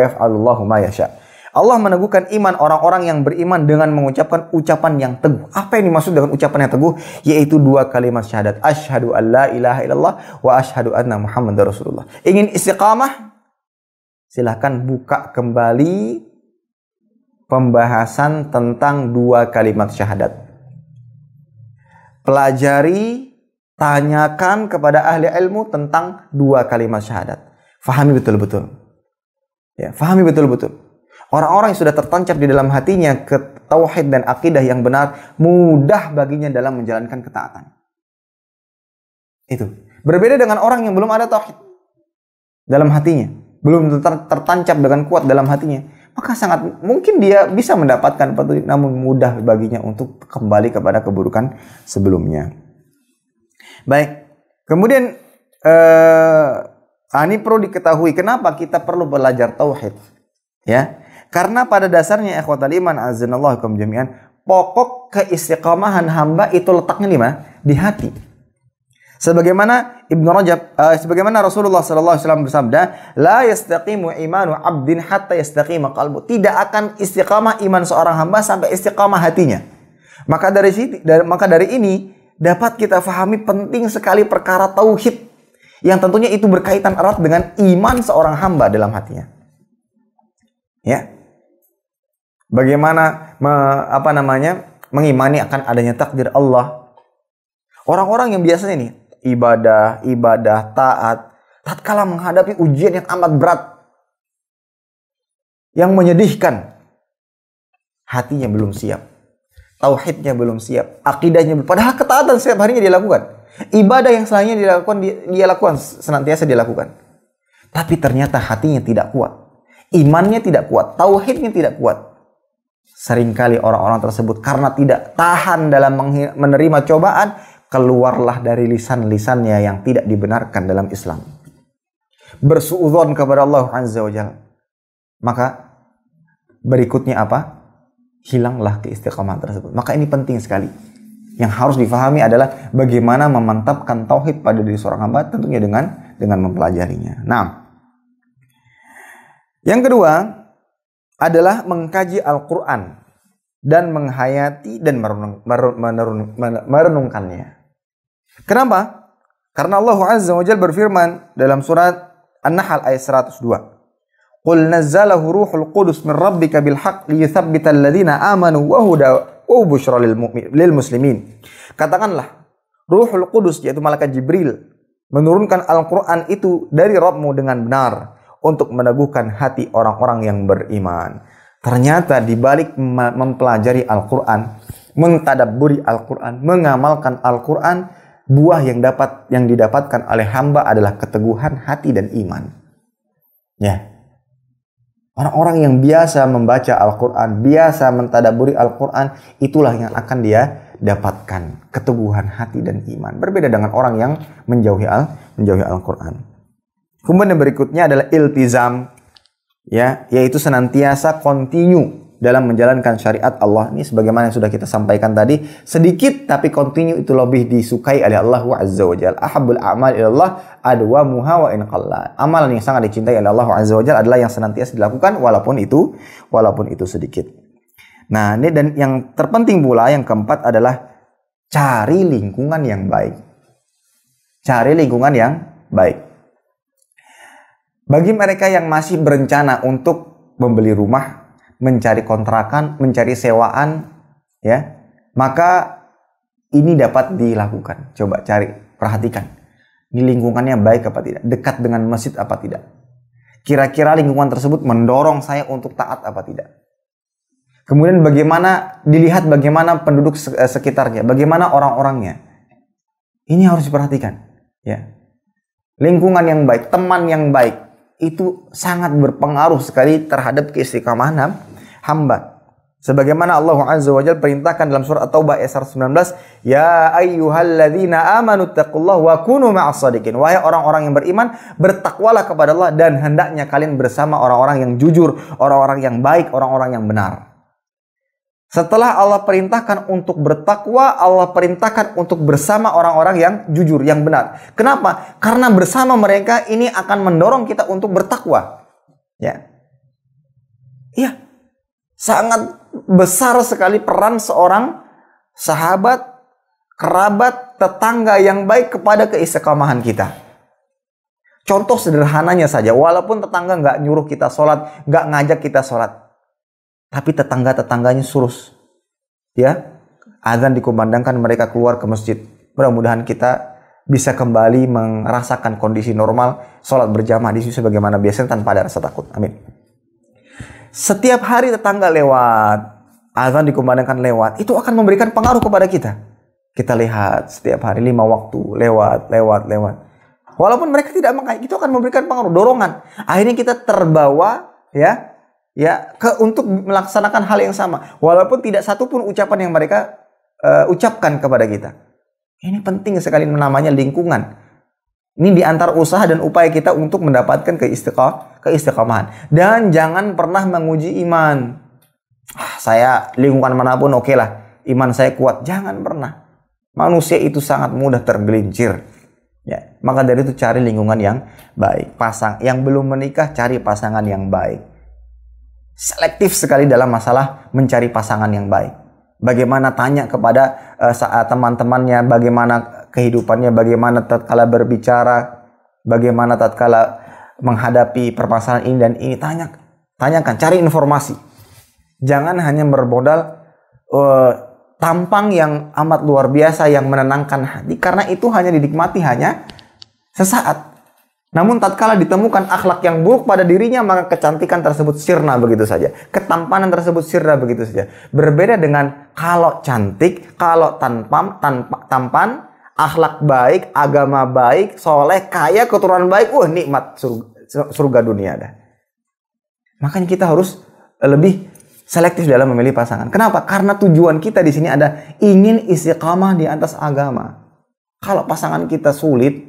yaf'alullahu ma yasha." Allah meneguhkan iman orang-orang yang beriman dengan mengucapkan ucapan yang teguh. Apa yang dimaksud dengan ucapan yang teguh? Yaitu 2 kalimat syahadat. Asyhadu an la ilaha illallah wa asyhadu anna Muhammadar Rasulullah. Ingin istiqamah? Silahkan buka kembali pembahasan tentang 2 kalimat syahadat. Pelajari, tanyakan kepada ahli ilmu tentang 2 kalimat syahadat. Fahami betul-betul. Ya, fahami betul-betul. Orang-orang yang sudah tertancap di dalam hatinya ke tauhid dan akidah yang benar, mudah baginya dalam menjalankan ketaatan. Itu. Berbeda dengan orang yang belum ada tauhid dalam hatinya, belum tertancap dengan kuat dalam hatinya, maka sangat mungkin dia bisa mendapatkan petunjuk, namun mudah baginya untuk kembali kepada keburukan sebelumnya. Baik. Kemudian ini perlu diketahui kenapa kita perlu belajar tauhid. Ya. Karena pada dasarnya ikhwatal iman azanallahu kum jami'an, pokok keistiqamahan hamba itu letaknya di mana? Di hati. Sebagaimana sebagaimana Rasulullah sallallahu alaihi wasallam bersabda, "La yastaqimu imanu 'abdin hatta yastaqima qalbu." Tidak akan istiqamah iman seorang hamba sampai istiqamah hatinya. Maka dari ini dapat kita fahami penting sekali perkara tauhid yang tentunya itu berkaitan erat dengan iman seorang hamba dalam hatinya. Ya. Bagaimana mengimani akan adanya takdir Allah. Orang-orang yang biasanya nih ibadah, taat, tatkala menghadapi ujian yang amat berat, yang menyedihkan, hatinya belum siap, tauhidnya belum siap, akidahnya belum. Padahal ketaatan setiap harinya dia lakukan, ibadah yang selanjutnya dia lakukan senantiasa dia lakukan. Tapi ternyata hatinya tidak kuat, imannya tidak kuat, tauhidnya tidak kuat. Seringkali orang-orang tersebut karena tidak tahan dalam menerima cobaan, keluarlah dari lisan-lisannya yang tidak dibenarkan dalam Islam. Bersuudzon kepada Allah Azza wa Jalla. Maka berikutnya apa? Hilanglah keistiqamahan tersebut. Maka ini penting sekali. Yang harus difahami adalah bagaimana memantapkan tauhid pada diri seorang hamba, tentunya dengan mempelajarinya. Nah, yang kedua adalah mengkaji Al-Quran dan menghayati dan merenungkannya. Kenapa? Karena Allah Azza wa Jalla berfirman dalam surat An-Nahl ayat 102. Qul nazzalahu ruhul qudus min rabbika bil haqq liyuthabbital ladzina amanu wa huda wa busyra lil muslimin. Katakanlah, Ruhul Qudus yaitu malaikat Jibril menurunkan Al-Quran itu dari Rabbmu dengan benar untuk meneguhkan hati orang-orang yang beriman. Ternyata di balik mempelajari Al-Quran, mentadabburi Al-Quran, mengamalkan Al-Quran, buah yang didapatkan oleh hamba adalah keteguhan hati dan iman. Ya. Orang-orang yang biasa membaca Al-Quran, biasa mentadabburi Al-Quran, itulah yang akan dia dapatkan keteguhan hati dan iman. Berbeda dengan orang yang menjauhi Al-Quran. Kemudian yang berikutnya adalah iltizam, ya, yaitu senantiasa continue dalam menjalankan syariat Allah. Ini sebagaimana yang sudah kita sampaikan tadi, sedikit tapi continue itu lebih disukai oleh Allah Azza wa Jalla. Ahabbul a'mal ilallah adwamuha wa in qalla. Amalan yang sangat dicintai oleh Allah Azza wa Jalla adalah yang senantiasa dilakukan walaupun itu sedikit. Nah, ini dan yang terpenting pula yang keempat adalah cari lingkungan yang baik. Cari lingkungan yang baik. Bagi mereka yang masih berencana untuk membeli rumah, mencari kontrakan, mencari sewaan, ya, maka ini dapat dilakukan. Coba cari, perhatikan. Ini lingkungannya baik apa tidak? Dekat dengan masjid apa tidak? Kira-kira lingkungan tersebut mendorong saya untuk taat apa tidak? Kemudian dilihat bagaimana penduduk sekitarnya, bagaimana orang-orangnya. Ini harus diperhatikan, ya. Lingkungan yang baik, teman yang baik, itu sangat berpengaruh sekali terhadap keistiqomahan hamba. Sebagaimana Allah Azza wa Jalla perintahkan dalam surah At-Taubah ayat 119, "Ya ayyuhalladzina amanu taqullaha wa kunu ma'as shadiqin." Wahai orang-orang yang beriman, bertakwalah kepada Allah dan hendaknya kalian bersama orang-orang yang jujur, orang-orang yang baik, orang-orang yang benar. Setelah Allah perintahkan untuk bertakwa, Allah perintahkan untuk bersama orang-orang yang jujur, yang benar. Kenapa? Karena bersama mereka ini akan mendorong kita untuk bertakwa. Ya. Iya. Sangat besar sekali peran seorang sahabat, kerabat, tetangga yang baik kepada keistiqomahan kita. Contoh sederhananya saja, walaupun tetangga nggak nyuruh kita sholat, nggak ngajak kita sholat, tapi tetangga-tetangganya suruh, ya, azan dikumandangkan, mereka keluar ke masjid. Mudah-mudahan kita bisa kembali merasakan kondisi normal, sholat berjamaah di situ sebagaimana biasanya tanpa ada rasa takut. Amin. Setiap hari tetangga lewat, azan dikumandangkan lewat, itu akan memberikan pengaruh kepada kita. Kita lihat setiap hari 5 waktu lewat. Walaupun mereka tidak mengajak, itu akan memberikan pengaruh, dorongan. Akhirnya kita terbawa, ya, untuk melaksanakan hal yang sama. Walaupun tidak satupun ucapan yang mereka ucapkan kepada kita. Ini penting sekali, namanya lingkungan. Ini diantara usaha dan upaya kita untuk mendapatkan keistiqomahan. Dan jangan pernah menguji iman. Saya lingkungan manapun oke lah, iman saya kuat. Jangan pernah. Manusia itu sangat mudah tergelincir. Ya, maka dari itu cari lingkungan yang baik. Yang belum menikah, cari pasangan yang baik. Selektif sekali dalam masalah mencari pasangan yang baik. Bagaimana tanya kepada teman-temannya, bagaimana kehidupannya, bagaimana tatkala berbicara, bagaimana tatkala menghadapi permasalahan ini dan ini. Tanyakan, cari informasi. Jangan hanya bermodal tampang yang amat luar biasa yang menenangkan hati, karena itu hanya dinikmati hanya sesaat. Namun tatkala ditemukan akhlak yang buruk pada dirinya, maka kecantikan tersebut sirna begitu saja. Ketampanan tersebut sirna begitu saja. Berbeda dengan kalau cantik, kalau tampan, akhlak baik, agama baik, soleh, kaya, keturunan baik, nikmat surga dunia dah. Makanya kita harus lebih selektif dalam memilih pasangan. Kenapa? Karena tujuan kita di sini ada ingin istiqamah di atas agama. Kalau pasangan kita sulit,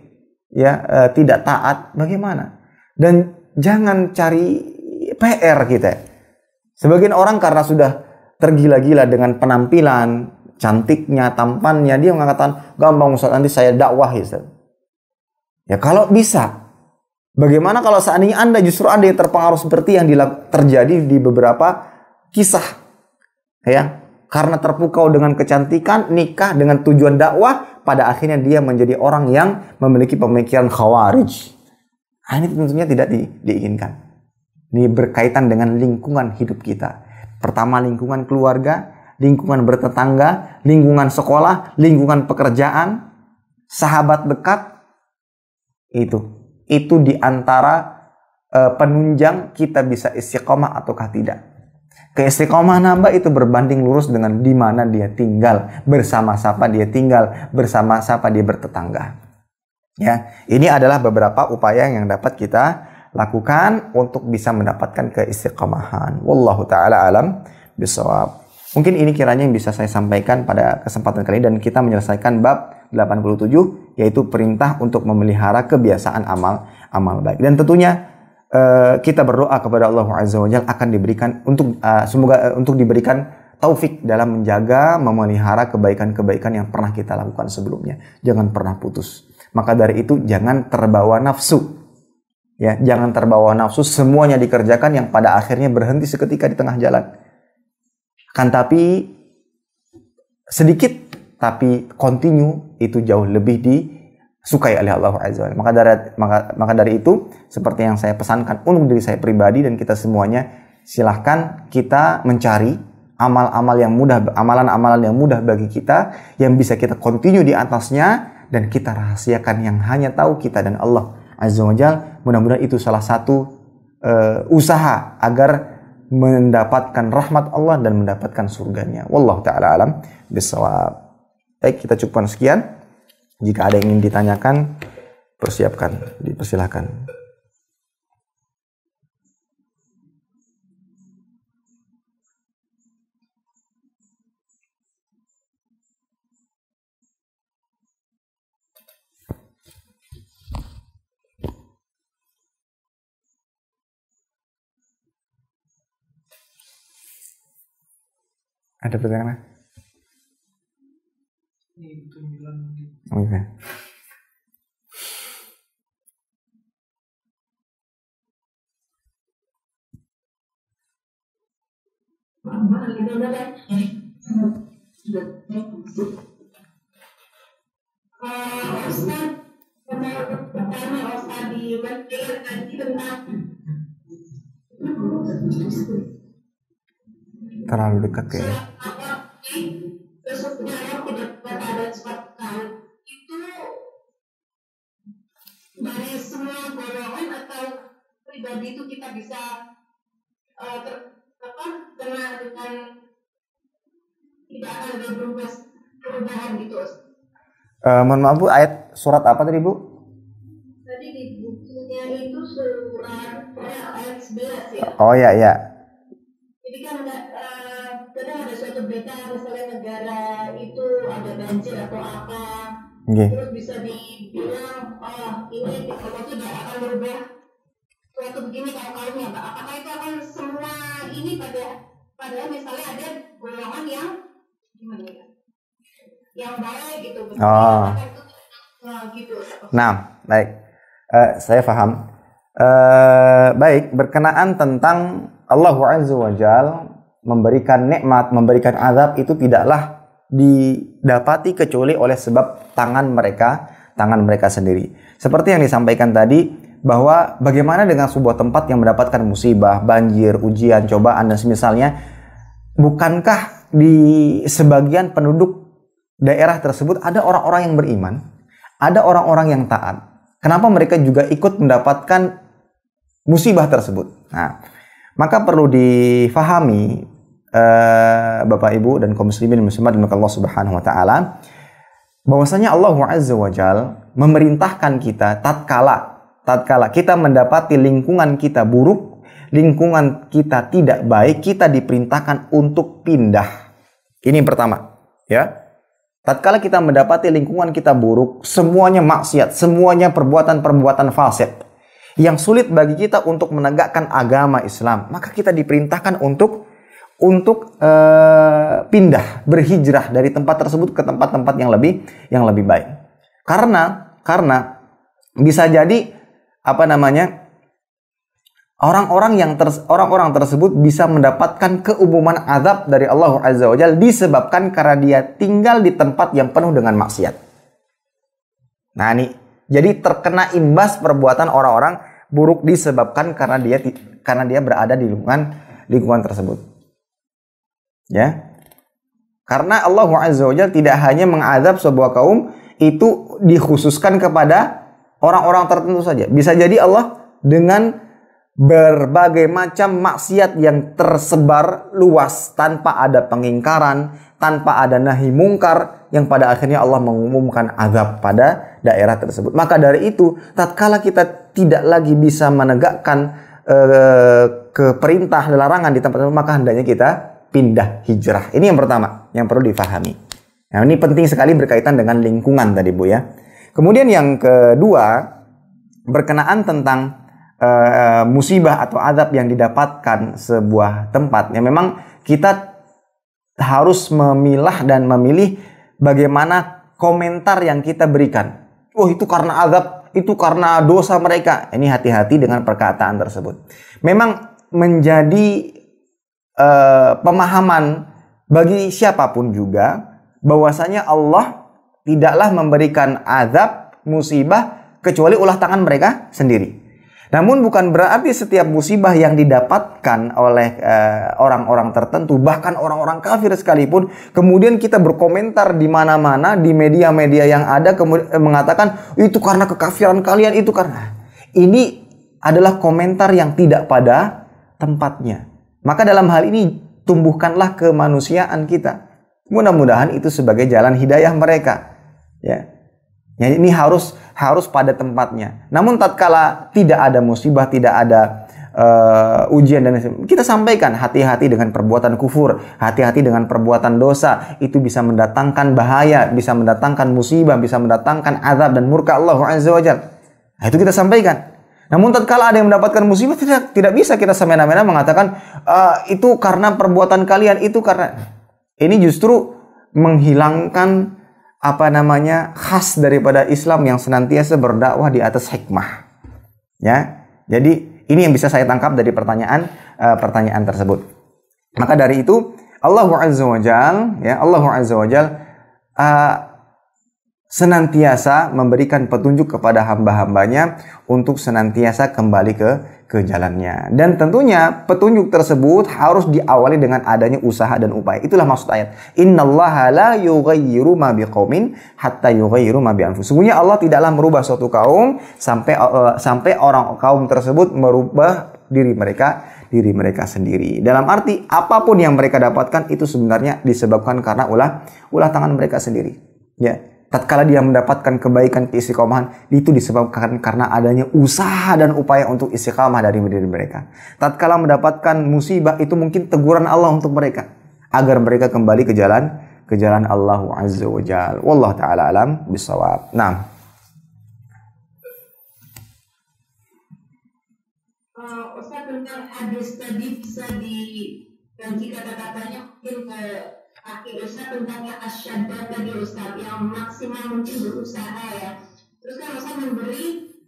tidak taat, bagaimana? Dan jangan cari PR kita. Sebagian orang karena sudah tergila-gila dengan penampilan, cantiknya, tampannya, dia mengatakan, gampang Ustaz, nanti saya dakwah Ustaz. Ya kalau bisa. Bagaimana kalau seandainya Anda justru Anda yang terpengaruh seperti yang terjadi di beberapa kisah. Ya, karena terpukau dengan kecantikan, nikah dengan tujuan dakwah, pada akhirnya dia menjadi orang yang memiliki pemikiran khawarij. Ini tentunya tidak diinginkan. Ini berkaitan dengan lingkungan hidup kita. Pertama lingkungan keluarga, lingkungan bertetangga, lingkungan sekolah, lingkungan pekerjaan, sahabat dekat. Itu diantara penunjang kita bisa istiqomah ataukah tidak. Keistiqomahan hamba itu berbanding lurus dengan di mana dia tinggal, bersama siapa dia tinggal, bersama siapa dia bertetangga. Ya, ini adalah beberapa upaya yang dapat kita lakukan untuk bisa mendapatkan keistiqomahan. Wallahu taala alam bisawab. Mungkin ini kiranya yang bisa saya sampaikan pada kesempatan kali ini, dan kita menyelesaikan bab 87, yaitu perintah untuk memelihara kebiasaan amal baik. Dan tentunya kita berdoa kepada Allah Azza wa Jalla akan diberikan semoga diberikan taufik dalam menjaga, memelihara kebaikan-kebaikan yang pernah kita lakukan sebelumnya. Jangan pernah putus. Maka dari itu jangan terbawa nafsu. Ya, jangan terbawa nafsu semuanya dikerjakan yang pada akhirnya berhenti seketika di tengah jalan. Kan tapi sedikit tapi continue itu jauh lebih disukai oleh Allah Azza wa Jalla. Maka dari itu, seperti yang saya pesankan untuk diri saya pribadi dan kita semuanya, silahkan kita mencari amalan-amalan yang mudah bagi kita, yang bisa kita continue di atasnya, dan kita rahasiakan yang hanya tahu kita dan Allah Azza wa Jalla. Mudah-mudahan itu salah satu usaha agar mendapatkan rahmat Allah dan mendapatkan surganya. Wallahu ta'ala alam bisawab. Baik, kita cukupkan sekian. Jika ada yang ingin ditanyakan, dipersilahkan. Ada pertanyaan? Oke. Terlalu dekat kayaknya. Itu dari semua golongan atau pribadi itu kita bisa kena dengan tidak ada perubahan gitu. Mohon maaf Bu, ayat surat apa tadi Bu? Tadi di bukunya itu surat ayat 11 ya. Oh ya ya. Jadi kan kadang ada suatu berita misalnya negara itu ada banjir atau apa, terus bisa dibilang ini Allah itu tidak akan berubah suatu begini kaumnya, Pak. Apakah itu akan semua ini padahal misalnya ada golongan yang gimana ya, yang baik gitu, gitu. Nah, baik, saya paham. Baik, berkenaan tentang Allah Azza wa Jalla memberikan nikmat, memberikan azab itu tidaklah didapati kecuali oleh sebab tangan mereka sendiri. Seperti yang disampaikan tadi, bahwa bagaimana dengan sebuah tempat yang mendapatkan musibah, banjir, ujian, cobaan dan semisalnya, bukankah di sebagian penduduk daerah tersebut ada orang-orang yang beriman, ada orang-orang yang taat. Kenapa mereka juga ikut mendapatkan musibah tersebut? Nah, maka perlu difahami Bapak Ibu dan kaum muslimin muslimat dan Allah Subhanahu wa taala, bahwasanya Allah Azza wa Jalla memerintahkan kita tatkala kita mendapati lingkungan kita buruk, lingkungan kita tidak baik, kita diperintahkan untuk pindah. Ini yang pertama, ya. Tatkala kita mendapati lingkungan kita buruk, semuanya maksiat, semuanya perbuatan-perbuatan fasik, yang sulit bagi kita untuk menegakkan agama Islam, maka kita diperintahkan untuk pindah, berhijrah dari tempat tersebut ke tempat-tempat yang lebih baik. Karena bisa jadi orang-orang tersebut bisa mendapatkan keumuman azab dari Allah Azza wa Jalla disebabkan karena dia tinggal di tempat yang penuh dengan maksiat. Nah, ini jadi terkena imbas perbuatan orang-orang buruk disebabkan karena dia berada di lingkungan tersebut. Ya. Karena Allah Azza wa Jalla tidak hanya mengazab sebuah kaum itu dikhususkan kepada orang-orang tertentu saja. Bisa jadi Allah dengan berbagai macam maksiat yang tersebar luas tanpa ada pengingkaran, tanpa ada nahi mungkar, yang pada akhirnya Allah mengumumkan azab pada daerah tersebut. Maka dari itu, tatkala kita tidak lagi bisa menegakkan keperintah larangan di tempat tersebut, maka hendaknya kita pindah hijrah. Ini yang pertama yang perlu difahami. Nah, ini penting sekali berkaitan dengan lingkungan tadi Bu ya. Kemudian yang kedua, berkenaan tentang musibah atau azab yang didapatkan sebuah tempat, ya memang kita harus memilah dan memilih bagaimana komentar yang kita berikan. Oh, itu karena azab, itu karena dosa mereka. Ini hati-hati dengan perkataan tersebut. Memang menjadi pemahaman bagi siapapun juga bahwasanya Allah tidaklah memberikan azab, musibah kecuali ulah tangan mereka sendiri. Namun bukan berarti setiap musibah yang didapatkan oleh orang-orang tertentu, bahkan orang-orang kafir sekalipun, kemudian kita berkomentar di mana-mana, di media-media yang ada, kemudian mengatakan itu karena kekafiran kalian, itu karena. Ini adalah komentar yang tidak pada tempatnya. Maka dalam hal ini tumbuhkanlah kemanusiaan kita. Mudah-mudahan itu sebagai jalan hidayah mereka. Ya. Ya, ini harus pada tempatnya. Namun tatkala tidak ada musibah, tidak ada ujian dan kita sampaikan, hati-hati dengan perbuatan kufur, hati-hati dengan perbuatan dosa. Itu bisa mendatangkan bahaya, bisa mendatangkan musibah, bisa mendatangkan azab dan murka Allah Azza wa Jalla. Nah, itu kita sampaikan. Namun tatkala ada yang mendapatkan musibah, tidak bisa kita semena-mena mengatakan itu karena perbuatan kalian, itu karena. Ini justru menghilangkan khas daripada Islam yang senantiasa berdakwah di atas hikmah. Ya. Jadi ini yang bisa saya tangkap dari pertanyaan tersebut. Maka dari itu Allah Azza wa Jalla senantiasa memberikan petunjuk kepada hamba-hambanya untuk senantiasa kembali ke jalannya. Dan tentunya petunjuk tersebut harus diawali dengan adanya usaha dan upaya. Itulah maksud ayat. Innallaha la yughayyiru ma biqaumin hatta yughayyiru ma bi anfusihim. Sesungguhnya Allah tidaklah merubah suatu kaum sampai orang kaum tersebut merubah diri mereka sendiri. Dalam arti apapun yang mereka dapatkan itu sebenarnya disebabkan karena ulah tangan mereka sendiri. Ya. Tatkala dia mendapatkan kebaikan keistiqomahan, itu disebabkan karena adanya usaha dan upaya untuk istiqamah dari diri mereka. Tatkala mendapatkan musibah, itu mungkin teguran Allah untuk mereka agar mereka kembali ke jalan Allah Azza wa Jalla. Wallahu taala alam bisawab. Nah, Ustaz, tentang hadis tadi bisa diganti kata-katanya mungkin ke akhir Ustaz, tentang yang asyadda tadi Ustaz, yang maksimal mungkin berusaha ya. Terus kan Ustaz memberi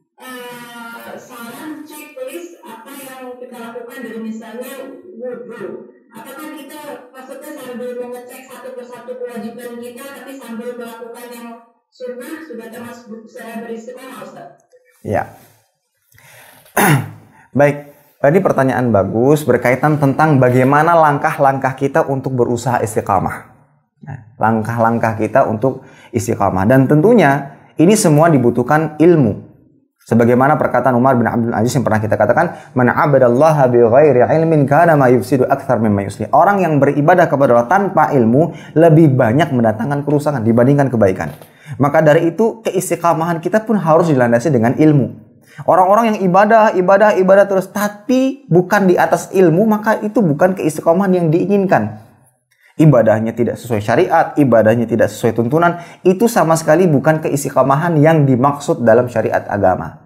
saran checklist apa yang kita lakukan dari misalnya wudhu. Apakah kita maksudnya sambil mengecek satu persatu kewajiban kita tapi sambil melakukan yang sunnah sudah termasuk berusaha beristiqomah Ustaz? Ya. Baik. Tadi pertanyaan bagus berkaitan tentang bagaimana langkah-langkah kita untuk berusaha istiqamah. Nah, langkah-langkah kita untuk istiqamah. Dan tentunya ini semua dibutuhkan ilmu. Sebagaimana perkataan Umar bin Abdul Aziz yang pernah kita katakan, "Man 'abadallaha bighairi ilmin kana ma yufsidu aktsar mimma yuslih." Orang yang beribadah kepada Allah tanpa ilmu lebih banyak mendatangkan kerusakan dibandingkan kebaikan. Maka dari itu keistiqamahan kita pun harus dilandasi dengan ilmu. Orang-orang yang ibadah terus tapi bukan di atas ilmu, maka itu bukan keistiqomahan yang diinginkan. Ibadahnya tidak sesuai syariat, ibadahnya tidak sesuai tuntunan, itu sama sekali bukan keistiqomahan yang dimaksud dalam syariat agama.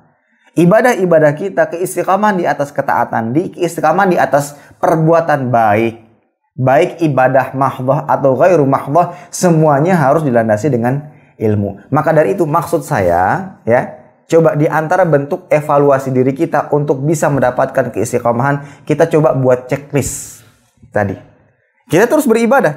Ibadah-ibadah kita, keistiqomahan di atas ketaatan, keistiqomahan di atas perbuatan baik ibadah mahdhah atau ghairu mahdhah, semuanya harus dilandasi dengan ilmu. Maka dari itu maksud saya, ya, coba di antara bentuk evaluasi diri kita untuk bisa mendapatkan keistiqomahan, kita coba buat checklist tadi. Kita terus beribadah.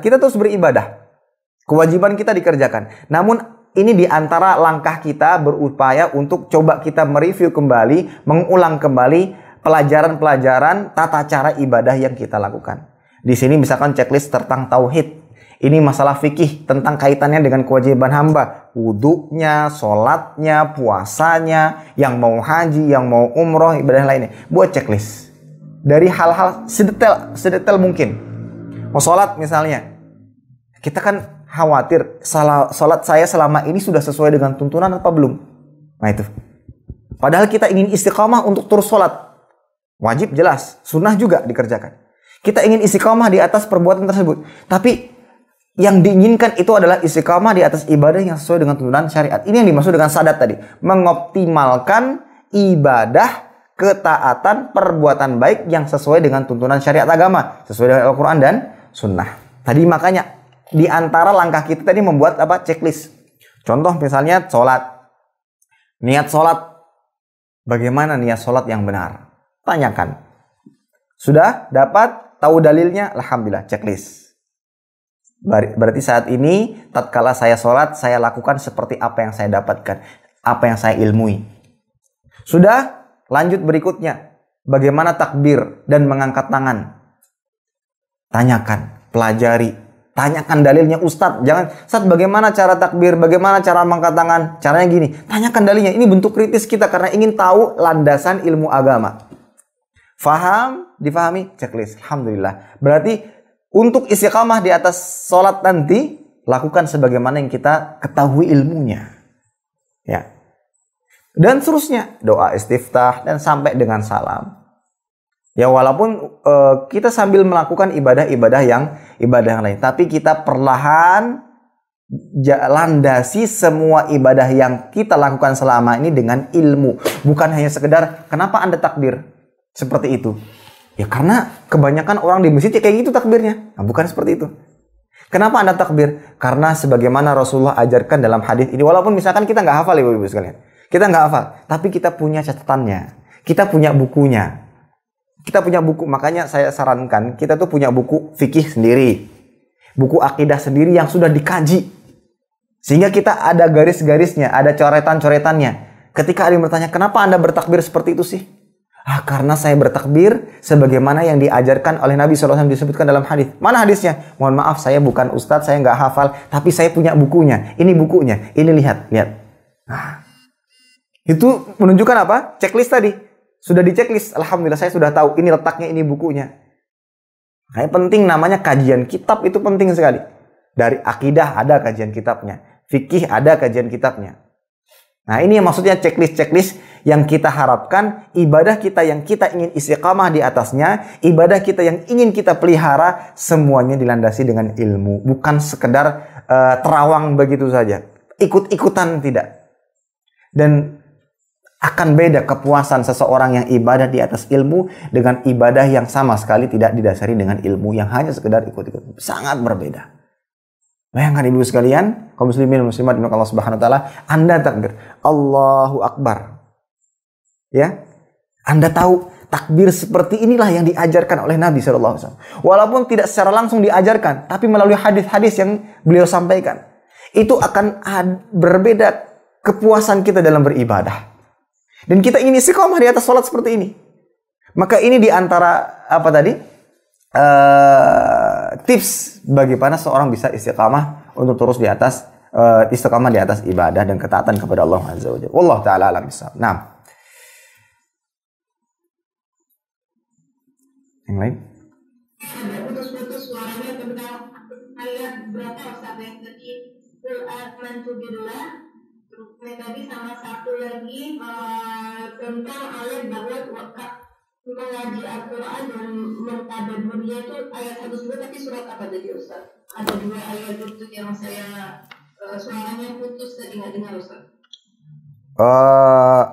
Kewajiban kita dikerjakan. Namun ini di antara langkah kita berupaya untuk coba kita mereview kembali, mengulang kembali pelajaran-pelajaran tata cara ibadah yang kita lakukan. Di sini misalkan checklist tentang tauhid. Ini masalah fikih tentang kaitannya dengan kewajiban hamba. Wudunya, sholatnya, puasanya, yang mau haji, yang mau umroh, ibadah lainnya. Buat checklist. Dari hal-hal sedetail mungkin. Mau sholat misalnya. Kita kan khawatir, sholat saya selama ini sudah sesuai dengan tuntunan apa belum? Nah itu. Padahal kita ingin istiqamah untuk terus sholat. Wajib jelas, sunnah juga dikerjakan. Kita ingin istiqamah di atas perbuatan tersebut. Tapi yang diinginkan itu adalah istiqamah di atas ibadah yang sesuai dengan tuntunan syariat. Ini yang dimaksud dengan sadat tadi. Mengoptimalkan ibadah, ketaatan, perbuatan baik yang sesuai dengan tuntunan syariat agama. Sesuai dengan Al-Quran dan Sunnah. Tadi makanya di antara langkah kita tadi membuat checklist. Contoh misalnya sholat. Niat sholat. Bagaimana niat sholat yang benar? Tanyakan. Sudah dapat tahu dalilnya? Alhamdulillah, checklist. Berarti saat ini tatkala saya sholat, saya lakukan seperti apa yang saya dapatkan, apa yang saya ilmui. Sudah, lanjut berikutnya. Bagaimana takbir dan mengangkat tangan? Tanyakan, pelajari, tanyakan dalilnya. Ustadz, Ustadz bagaimana cara takbir, bagaimana cara mengangkat tangan? Caranya gini, tanyakan dalilnya. Ini bentuk kritis kita karena ingin tahu landasan ilmu agama. Faham, difahami, checklist. Alhamdulillah. Berarti untuk istiqamah di atas sholat nanti, lakukan sebagaimana yang kita ketahui ilmunya. Ya. Dan seterusnya, doa istiftah dan sampai dengan salam. Ya walaupun kita sambil melakukan ibadah yang lain, tapi kita perlahan landasi semua ibadah yang kita lakukan selama ini dengan ilmu. Bukan hanya sekedar, kenapa Anda takbir? Seperti itu. Ya karena kebanyakan orang di masjid kayak gitu takbirnya. Nah, bukan seperti itu. Kenapa Anda takbir? Karena sebagaimana Rasulullah ajarkan dalam hadis ini. Walaupun misalkan kita nggak hafal, ibu-ibu sekalian. Kita nggak hafal, tapi kita punya catatannya. Kita punya bukunya. Kita punya buku, makanya saya sarankan kita tuh punya buku fikih sendiri. Buku akidah sendiri yang sudah dikaji. Sehingga kita ada garis-garisnya, ada coretan-coretannya. Ketika ada yang bertanya, kenapa Anda bertakbir seperti itu sih? Karena saya bertakbir sebagaimana yang diajarkan oleh Nabi SAW disebutkan dalam hadis. Mana hadisnya? Mohon maaf, saya bukan ustadz, saya nggak hafal, tapi saya punya bukunya. Ini bukunya, ini lihat. Nah, itu menunjukkan apa? Checklist tadi. Sudah diceklis. Alhamdulillah saya sudah tahu. Ini letaknya, ini bukunya. Nah, penting namanya kajian kitab itu penting sekali. Dari akidah ada kajian kitabnya. Fikih ada kajian kitabnya. Nah, ini yang maksudnya checklist yang kita harapkan ibadah kita yang kita ingin istiqamah di atasnya, ibadah kita yang ingin kita pelihara, semuanya dilandasi dengan ilmu. Bukan sekedar terawang begitu saja. Ikut-ikutan tidak. Dan akan beda kepuasan seseorang yang ibadah di atas ilmu dengan ibadah yang sama sekali tidak didasari dengan ilmu, yang hanya sekedar ikut-ikut. Sangat berbeda. Bayangkan ibu sekalian, kaum muslimin dan muslimat dimana Allah Subhanahu wa taala, Anda takbir, Allahu Akbar. Ya. Anda tahu takbir seperti inilah yang diajarkan oleh Nabi sallallahu alaihi wasallam. Walaupun tidak secara langsung diajarkan, tapi melalui hadis-hadis yang beliau sampaikan. Itu akan berbeda kepuasan kita dalam beribadah. Dan kita ingin istiqomah di atas salat seperti ini. Maka ini di antara apa tadi? Tips bagaimana seorang bisa istiqamah untuk terus di atas istiqamah di atas ibadah dan ketaatan kepada Allah Azza wa Jalla. Wallahu taala alam bissawab. Nah. Yang lain? Putus-putus suaranya tentang ayat berapa Ustaz yang tadi Quran billah. Tadi sama satu lagi tentang ayat bahwa mengaji Al-Quran dan mentadabburnya itu ayat 102, tapi surat apa tadi Ustaz? Ada dua ayat itu yang saya suaranya putus tadi nggak dengar Ustaz.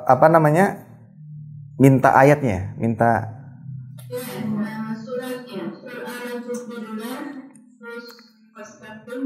Apa namanya? Minta ayatnya, minta. Ya, suratnya Quran billah terus mustaqim.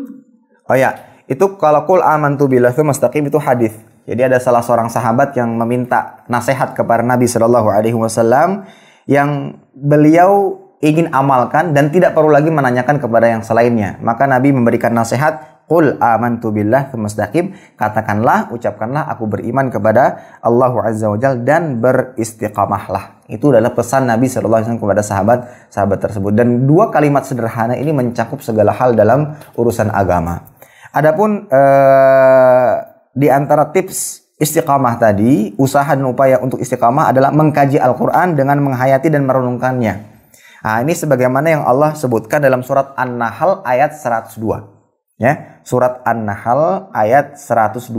Oh ya, itu kalau qul amantu billah itu mustaqim itu hadis. Jadi ada salah seorang sahabat yang meminta nasihat kepada Nabi Shallallahu Alaihi Wasallam yang beliau ingin amalkan dan tidak perlu lagi menanyakan kepada yang selainnya. Maka Nabi memberikan nasihat, qul amantu billah mustaqim, katakanlah, ucapkanlah aku beriman kepada Allah Azza wa Jalla dan beristiqamahlah. Itu adalah pesan Nabi Shallallahu Alaihi Wasallam kepada sahabat tersebut. Dan dua kalimat sederhana ini mencakup segala hal dalam urusan agama. Adapun di antara tips istiqamah tadi, usaha dan upaya untuk istiqamah adalah mengkaji Al-Quran dengan menghayati dan merenungkannya. Nah, ini sebagaimana yang Allah sebutkan dalam surat An-Nahl ayat 102. Ya, surat An-Nahl ayat 102.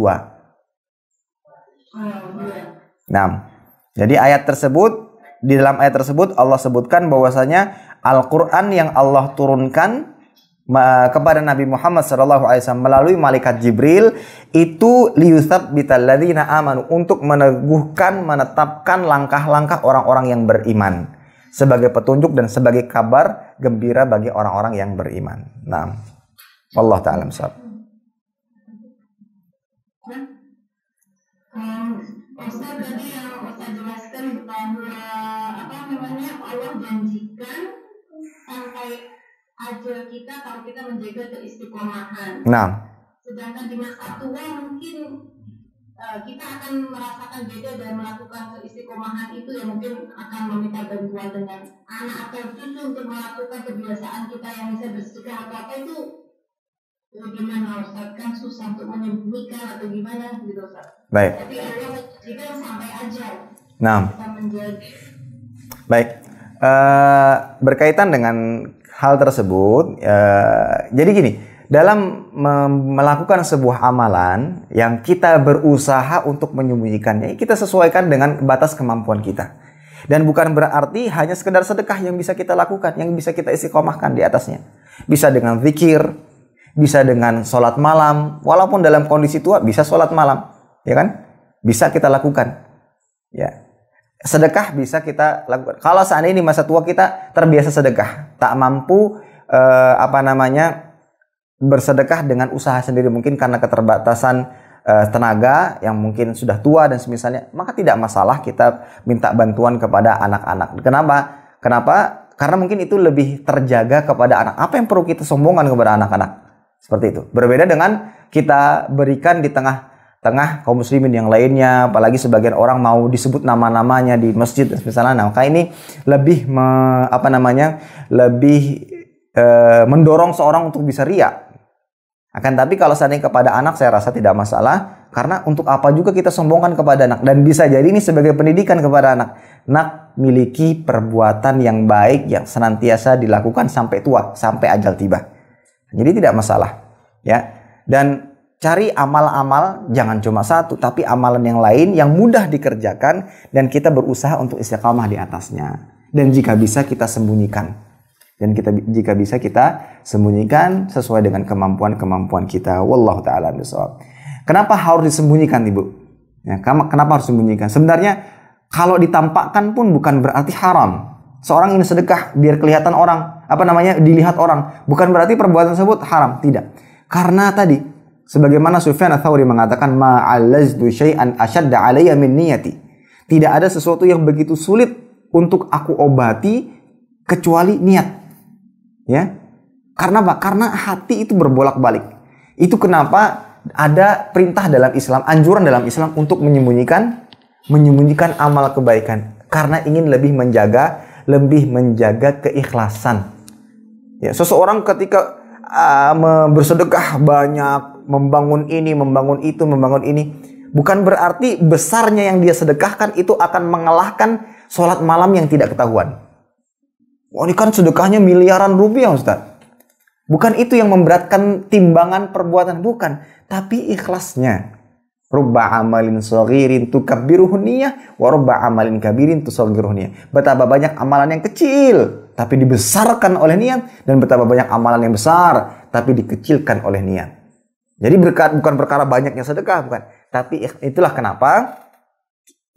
Nah, jadi ayat tersebut, di dalam ayat tersebut Allah sebutkan bahwasanya Al-Quran yang Allah turunkan kepada Nabi Muhammad SAW melalui malaikat Jibril itu liyuthabbital ladzina amanu, untuk meneguhkan, menetapkan langkah-langkah orang-orang yang beriman, sebagai petunjuk dan sebagai kabar gembira bagi orang-orang yang beriman. Nah, Allah ta'ala misal. Ustaz tadi yang Ustaz jelaskan bahwa Allah janjikan sampai ajal kita kalau kita menjaga keistiqomahan. Nah. Sedangkan di masa tua mungkin kita akan merasakan beda dan melakukan keistiqomahan itu yang mungkin akan meminta bantuan dengan anak atau cucu untuk melakukan kebiasaan kita yang bisa bersedekah atau apa itu bagaimana Ustaz? Kan susah untuk menyembunyikan atau gimana gitu Ustaz. Baik. Tapi Allah kita sampai ajal. Nah. Kita menjaga. Baik. Berkaitan dengan hal tersebut, jadi gini, dalam melakukan sebuah amalan yang kita berusaha untuk menyembunyikannya, kita sesuaikan dengan batas kemampuan kita. Dan bukan berarti hanya sekedar sedekah yang bisa kita lakukan, yang bisa kita istiqomahkan di atasnya. Bisa dengan zikir, bisa dengan sholat malam, walaupun dalam kondisi tua bisa sholat malam, ya kan? Bisa kita lakukan, ya. Sedekah bisa kita lakukan. Kalau seandainya di masa tua kita terbiasa sedekah, tak mampu bersedekah dengan usaha sendiri, mungkin karena keterbatasan tenaga yang mungkin sudah tua dan semisalnya, maka tidak masalah kita minta bantuan kepada anak-anak. Kenapa? Karena mungkin itu lebih terjaga kepada anak. Apa yang perlu kita sombongkan kepada anak-anak? Seperti itu. Berbeda dengan kita berikan di tengah kaum muslimin yang lainnya, apalagi sebagian orang mau disebut nama-namanya di masjid misalnya. Nah, maka ini lebih mendorong seorang untuk bisa riya. Akan tapi kalau seandainya kepada anak, saya rasa tidak masalah, karena untuk apa juga kita sombongkan kepada anak, dan bisa jadi ini sebagai pendidikan kepada anak. Nak miliki perbuatan yang baik yang senantiasa dilakukan sampai tua, sampai ajal tiba. Jadi tidak masalah, ya. Dan cari amal-amal, jangan cuma satu, tapi amalan yang lain yang mudah dikerjakan dan kita berusaha untuk istiqamah di atasnya. Dan jika bisa kita sembunyikan. Jika bisa kita sembunyikan sesuai dengan kemampuan kita. Wallahu ta'ala bishawab. Kenapa harus disembunyikan, Ibu? Ya, kenapa harus disembunyikan? Sebenarnya kalau ditampakkan pun bukan berarti haram. Seorang ingin sedekah biar kelihatan orang, dilihat orang, bukan berarti perbuatan tersebut haram, tidak. Karena tadi sebagaimana Sufyan Ats-Tsauri mengatakan, ma'alazdu syai'an asyadda 'alayya min niyati. Tidak ada sesuatu yang begitu sulit untuk aku obati kecuali niat. Ya. Karena apa? Karena hati itu berbolak-balik. Itu kenapa ada perintah dalam Islam, anjuran dalam Islam untuk menyembunyikan amal kebaikan, karena ingin lebih menjaga keikhlasan. Ya, seseorang ketika bersedekah banyak, membangun ini, membangun itu, membangun ini, bukan berarti besarnya yang dia sedekahkan itu akan mengalahkan sholat malam yang tidak ketahuan. Oh, ini kan sedekahnya miliaran rupiah, Ustaz. Bukan itu yang memberatkan timbangan perbuatan, bukan. Tapi ikhlasnya. Rubba amalin shaghirin tukabbiruhu niyah, wa rubba amalin kabirin tusaghiruhu niyah. Betapa banyak amalan yang kecil, tapi dibesarkan oleh niat. Dan betapa banyak amalan yang besar, tapi dikecilkan oleh niat. Jadi bukan perkara banyaknya sedekah, bukan. Tapi itulah kenapa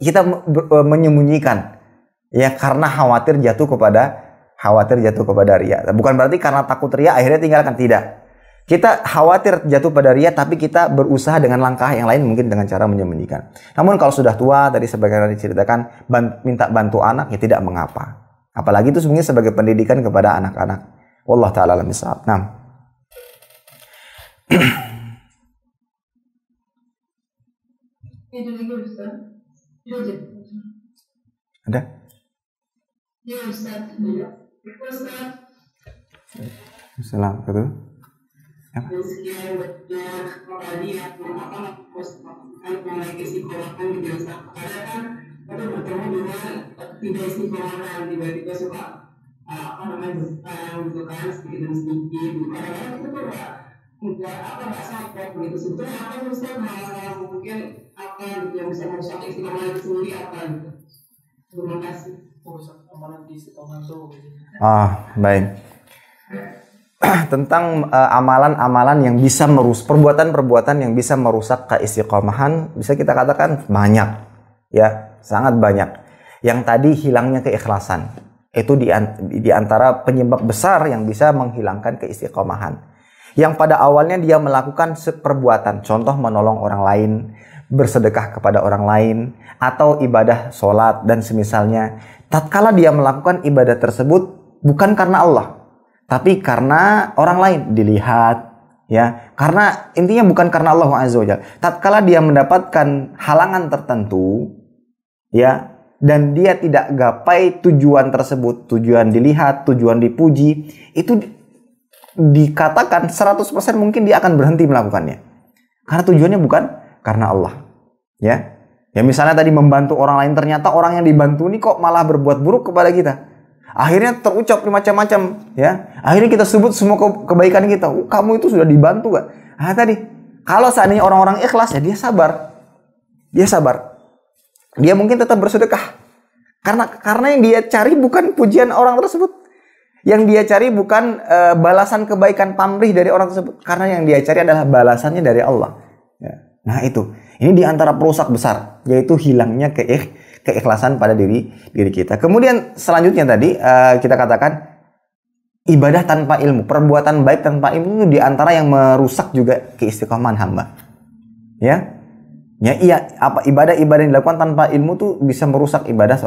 kita menyembunyikan. Ya, karena khawatir jatuh kepada riya. Bukan berarti karena takut riya akhirnya tinggalkan, tidak. Kita khawatir jatuh pada riya, tapi kita berusaha dengan langkah yang lain, mungkin dengan cara menyembunyikan. Namun kalau sudah tua, tadi sebagaimana diceritakan, minta bantu anak, ya tidak mengapa. Apalagi itu sebenarnya sebagai pendidikan kepada anak-anak. Wallahu ta'ala a'lam bishawab. Nah. Ada? Ya Ustaz. Assalamualaikum. Tiba-tiba suka sedikit demi sedikit. Nggak sakit gitu. Sebetulnya apa yang Ustaz mungkin apa gitu yang bisa merusak istiqomah itu sendiri apa gitu. Terima kasih. Merusak amalan di istiqomah itu. Baik. Tentang amalan-amalan yang bisa perbuatan-perbuatan yang bisa merusak keistiqomahan, bisa kita katakan banyak, ya, sangat banyak. Yang tadi hilangnya keikhlasan, itu di antara penyebab besar yang bisa menghilangkan keistiqomahan. Yang pada awalnya dia melakukan perbuatan, contoh menolong orang lain, bersedekah kepada orang lain, atau ibadah sholat dan semisalnya. Tatkala dia melakukan ibadah tersebut bukan karena Allah, tapi karena orang lain, dilihat, ya. Karena intinya bukan karena Allah Azza wa Jalla. Tatkala dia mendapatkan halangan tertentu, ya, dan dia tidak gapai tujuan tersebut, tujuan dilihat, tujuan dipuji, itu dikatakan 100% mungkin dia akan berhenti melakukannya. Karena tujuannya bukan karena Allah, ya. Ya misalnya tadi membantu orang lain, ternyata orang yang dibantu ini kok malah berbuat buruk kepada kita. Akhirnya terucap macam-macam, ya. Akhirnya kita sebut semua kebaikan kita. Kamu itu sudah dibantu gak? Tadi kalau seandainya orang-orang ikhlas, ya dia sabar. Dia mungkin tetap bersedekah. Karena yang dia cari bukan pujian orang tersebut. Yang dia cari bukan balasan kebaikan pamrih dari orang tersebut. Karena yang dia cari adalah balasannya dari Allah. Ya. Nah itu. Ini diantara perusak besar, yaitu hilangnya keikhlasan pada diri kita. Kemudian selanjutnya tadi kita katakan ibadah tanpa ilmu, perbuatan baik tanpa ilmu itu diantara yang merusak juga keistiqomahan hamba. Ya, iya, apa ibadah-ibadah yang dilakukan tanpa ilmu tuh bisa merusak ibadah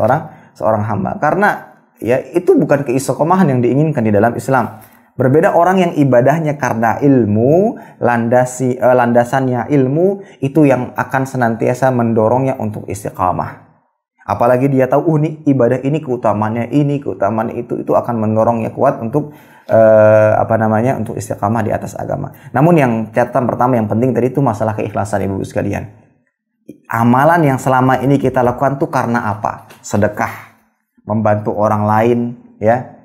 seorang hamba. Karena ya itu bukan keistiqomahan yang diinginkan di dalam Islam. Berbeda orang yang ibadahnya karena ilmu, landasannya ilmu, itu yang akan senantiasa mendorongnya untuk istiqamah. Apalagi dia tahu, nih ibadah ini keutamaannya itu akan mendorongnya kuat untuk untuk istiqamah di atas agama. Namun yang catatan pertama yang penting tadi itu masalah keikhlasan ibu-ibu sekalian. Amalan yang selama ini kita lakukan tuh karena apa? Sedekah, membantu orang lain, ya.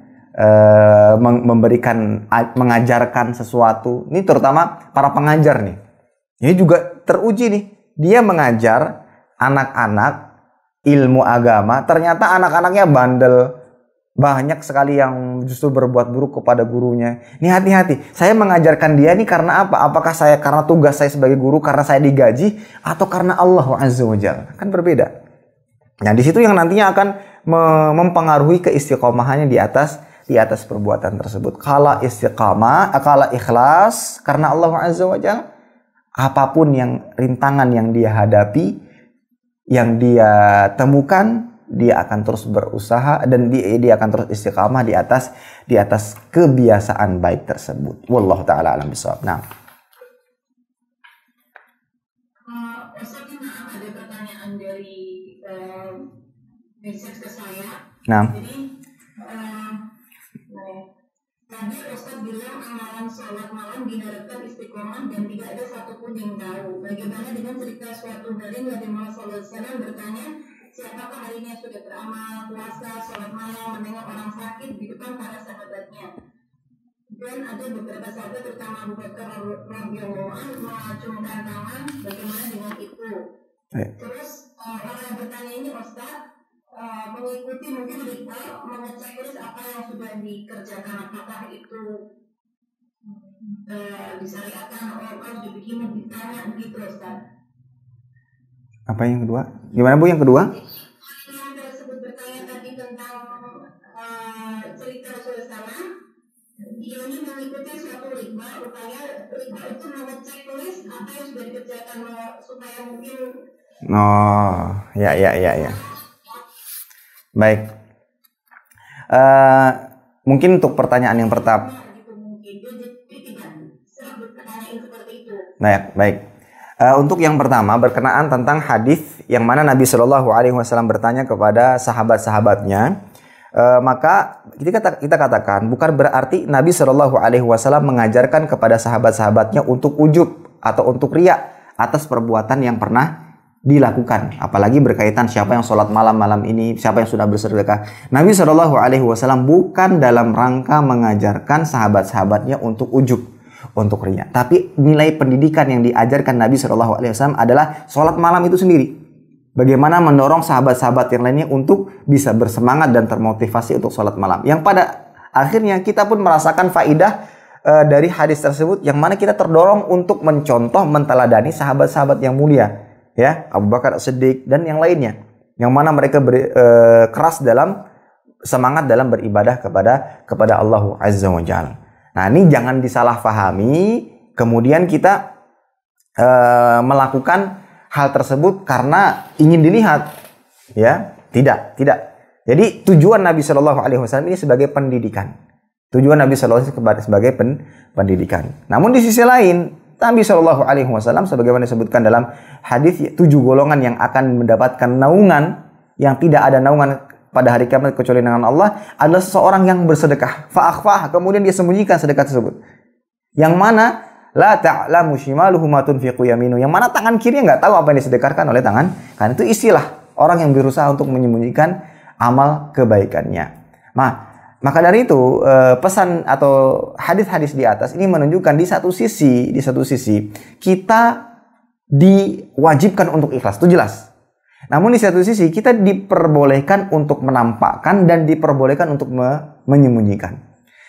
Mengajarkan sesuatu. Ini terutama para pengajar nih. Ini juga teruji nih. Dia mengajar anak-anak ilmu agama. Ternyata anak-anaknya bandel. Banyak sekali yang justru berbuat buruk kepada gurunya. Ini hati-hati. Saya mengajarkan dia ini karena apa? Apakah saya karena tugas saya sebagai guru, karena saya digaji, atau karena Allah Azza wa Jalla? Kan berbeda. Nah, di situ yang nantinya akan mempengaruhi keistiqomahannya di atas perbuatan tersebut. Kalau istiqamah, kalau ikhlas karena Allah Azza wa Jalla, apapun yang rintangan yang dia hadapi, yang dia temukan, dia akan terus berusaha dan dia akan terus istiqamah di atas kebiasaan baik tersebut. Wallahu taala alam bisawab. Nah. Ustaz, ada pertanyaan dari message ke saya. Nah. Tadi Ustaz bilang amalan sholat malam diharapkan istiqomah dan tidak ada satupun yang tahu. Bagaimana dengan cerita suatu hari Nabi Muhammad SAW bertanya, siapakah hari ini sudah beramal, puasa, sholat malam, menengok orang sakit di depan para sahabatnya. Dan ada beberapa sahabat terutama Abu Bakar radhiyallahu anhu mengacungkan tangan. Bagaimana dengan itu? Terus orang yang bertanya ini Ustaz mengikuti mungkin ritual mengecek list apa yang sudah dikerjakan, apakah itu disyariatkan atau dibikin ditanya gitu Ustaz. Apa yang kedua? Gimana Bu yang kedua? Yang tersebut bertanya tadi tentang cerita Rasulullah, dia ini mengikuti suatu ritual, upaya ritual itu mengecek list apa yang sudah dikerjakan supaya mungkin. Oh, ya. Baik. Mungkin untuk pertanyaan yang pertama. Baik. Untuk yang pertama berkenaan tentang hadis yang mana Nabi Shallallahu Alaihi Wasallam bertanya kepada sahabat-sahabatnya, maka kita katakan bukan berarti Nabi Shallallahu Alaihi Wasallam mengajarkan kepada sahabat-sahabatnya untuk ujub atau untuk riya atas perbuatan yang pernah dilakukan, apalagi berkaitan siapa yang sholat malam ini, siapa yang sudah bersedekah. Nabi Shallallahu Alaihi Wasallam bukan dalam rangka mengajarkan sahabat-sahabatnya untuk ujub, untuk riya. Tapi nilai pendidikan yang diajarkan Nabi Shallallahu Alaihi Wasallam adalah sholat malam itu sendiri. Bagaimana mendorong sahabat-sahabat yang lainnya untuk bisa bersemangat dan termotivasi untuk sholat malam. Yang pada akhirnya kita pun merasakan faidah dari hadis tersebut, yang mana kita terdorong untuk mencontoh, menteladani sahabat-sahabat yang mulia. Ya, Abu Bakar As-Siddiq dan yang lainnya, yang mana mereka keras dalam semangat dalam beribadah kepada Allah Azza wa Jalla. Nah, ini jangan disalahpahami kemudian kita melakukan hal tersebut karena ingin dilihat, ya, tidak. Jadi tujuan Nabi Shallallahu Alaihi Wasallam ini sebagai pendidikan. Tujuan Nabi Shallallahu Alaihi Wasallam sebagai pendidikan. Namun di sisi lain, Nabi Shallallahu Alaihi Wasallam sebagaimana disebutkan dalam hadis, 7 golongan yang akan mendapatkan naungan yang tidak ada naungan pada hari kiamat kecuali dengan Allah adalah seseorang yang bersedekah, fa'akhfah, kemudian dia sembunyikan sedekah tersebut. Yang mana la ta'lamu shimaluhu ma tunfiqu yaminu, yang mana tangan kirinya nggak tahu apa yang disedekahkan oleh tangan. Kan itu istilah orang yang berusaha untuk menyembunyikan amal kebaikannya. Maka dari itu pesan atau hadis-hadis di atas ini menunjukkan di satu sisi kita diwajibkan untuk ikhlas, itu jelas. Namun di satu sisi kita diperbolehkan untuk menampakkan dan diperbolehkan untuk menyembunyikan.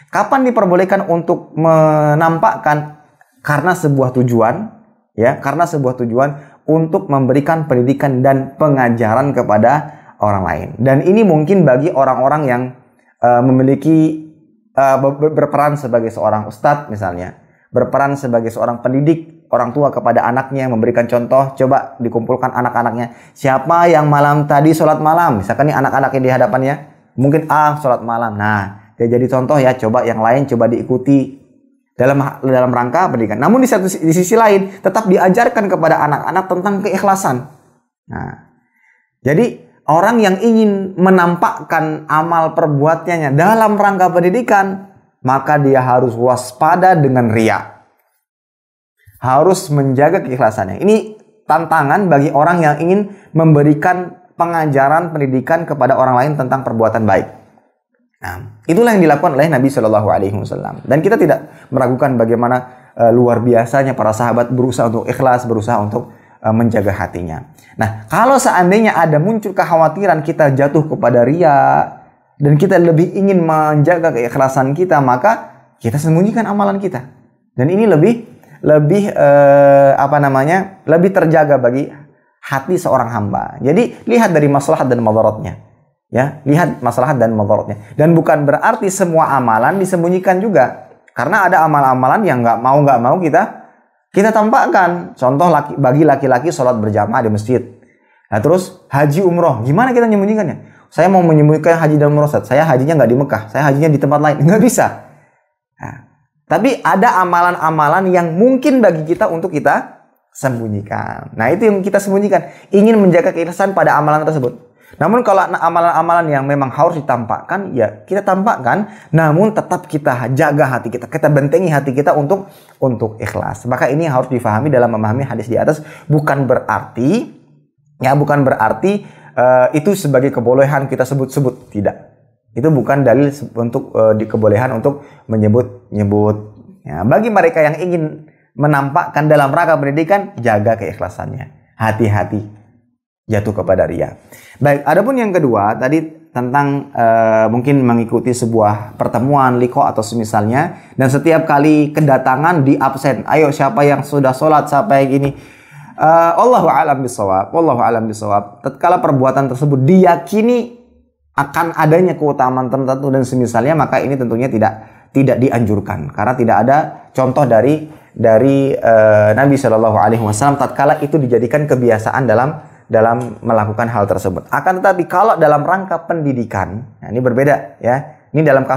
Kapan diperbolehkan untuk menampakkan? Karena sebuah tujuan, ya, karena sebuah tujuan untuk memberikan pendidikan dan pengajaran kepada orang lain. Dan ini mungkin bagi orang-orang yang memiliki berperan sebagai seorang ustadz misalnya, berperan sebagai seorang pendidik, orang tua kepada anaknya, memberikan contoh. Coba dikumpulkan anak-anaknya, siapa yang malam tadi sholat malam, misalkan nih anak-anaknya di hadapannya, mungkin sholat malam. Nah, dia jadi contoh ya, coba yang lain coba diikuti dalam rangka pendidikan. Namun di sisi lain tetap diajarkan kepada anak-anak tentang keikhlasan. Nah, jadi orang yang ingin menampakkan amal perbuatannya dalam rangka pendidikan, maka dia harus waspada dengan riya. Harus menjaga keikhlasannya. Ini tantangan bagi orang yang ingin memberikan pengajaran pendidikan kepada orang lain tentang perbuatan baik. Nah, itulah yang dilakukan oleh Nabi Shallallahu Alaihi Wasallam. Dan kita tidak meragukan bagaimana luar biasanya para sahabat berusaha untuk ikhlas, berusaha untuk menjaga hatinya. Nah, kalau seandainya ada muncul kekhawatiran kita jatuh kepada riya dan kita lebih ingin menjaga keikhlasan kita, maka kita sembunyikan amalan kita. Dan ini lebih terjaga bagi hati seorang hamba. Jadi lihat dari maslahat dan madaratnya. Ya, lihat maslahat dan madaratnya. Dan bukan berarti semua amalan disembunyikan juga. Karena ada amal-amalan yang nggak mau kita tampakkan. Contoh bagi laki-laki sholat berjamaah di masjid. Nah terus haji umroh, gimana kita menyembunyikannya? Saya mau menyembunyikan haji dan umroh, saya hajinya nggak di Mekah, saya hajinya di tempat lain, nggak bisa. Nah, tapi ada amalan-amalan yang mungkin bagi kita untuk kita sembunyikan. Nah itu yang kita sembunyikan, ingin menjaga keikhlasan pada amalan tersebut. Namun kalau amalan-amalan yang memang harus ditampakkan, ya kita tampakkan, namun tetap kita jaga hati kita bentengi hati kita untuk ikhlas. Maka ini harus difahami dalam memahami hadis di atas, bukan berarti itu sebagai kebolehan kita sebut-sebut, tidak. Itu bukan dalil untuk kebolehan untuk menyebut-nyebut. Ya, bagi mereka yang ingin menampakkan dalam rangka pendidikan, jaga keikhlasannya, hati-hati jatuh kepada riya. Baik, adapun yang kedua tadi tentang mungkin mengikuti sebuah pertemuan liqa atau semisalnya, dan setiap kali kedatangan di absen. Ayo siapa yang sudah sholat, siapa yang ini. Wallahu a'lam bishawab. Tatkala perbuatan tersebut diyakini akan adanya keutamaan tertentu dan semisalnya, maka ini tentunya tidak dianjurkan karena tidak ada contoh dari Nabi Shallallahu Alaihi Wasallam tatkala itu dijadikan kebiasaan dalam melakukan hal tersebut. Akan tetapi kalau dalam rangka pendidikan, nah ini berbeda ya. Ini dalam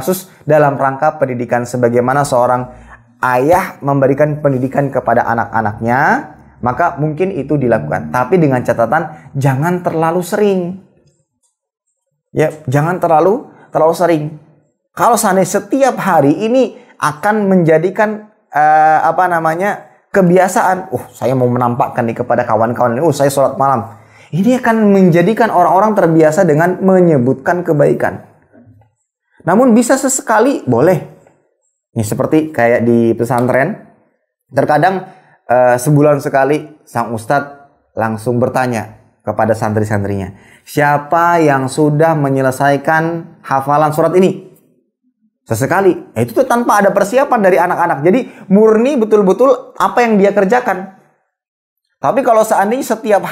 rangka pendidikan, sebagaimana seorang ayah memberikan pendidikan kepada anak-anaknya, maka mungkin itu dilakukan. Tapi dengan catatan jangan terlalu sering. Ya, jangan terlalu sering. Kalau seandainya setiap hari ini akan menjadikan kebiasaan. Saya mau menampakkan nih kepada kawan-kawan ini, saya sholat malam. Ini akan menjadikan orang-orang terbiasa dengan menyebutkan kebaikan. Namun bisa sesekali boleh. Ini seperti kayak di pesantren. Terkadang sebulan sekali sang ustadz langsung bertanya kepada santri-santrinya, siapa yang sudah menyelesaikan hafalan surat ini? Sesekali. Itu tuh tanpa ada persiapan dari anak-anak. Jadi murni betul-betul apa yang dia kerjakan. Tapi kalau seandainya setiap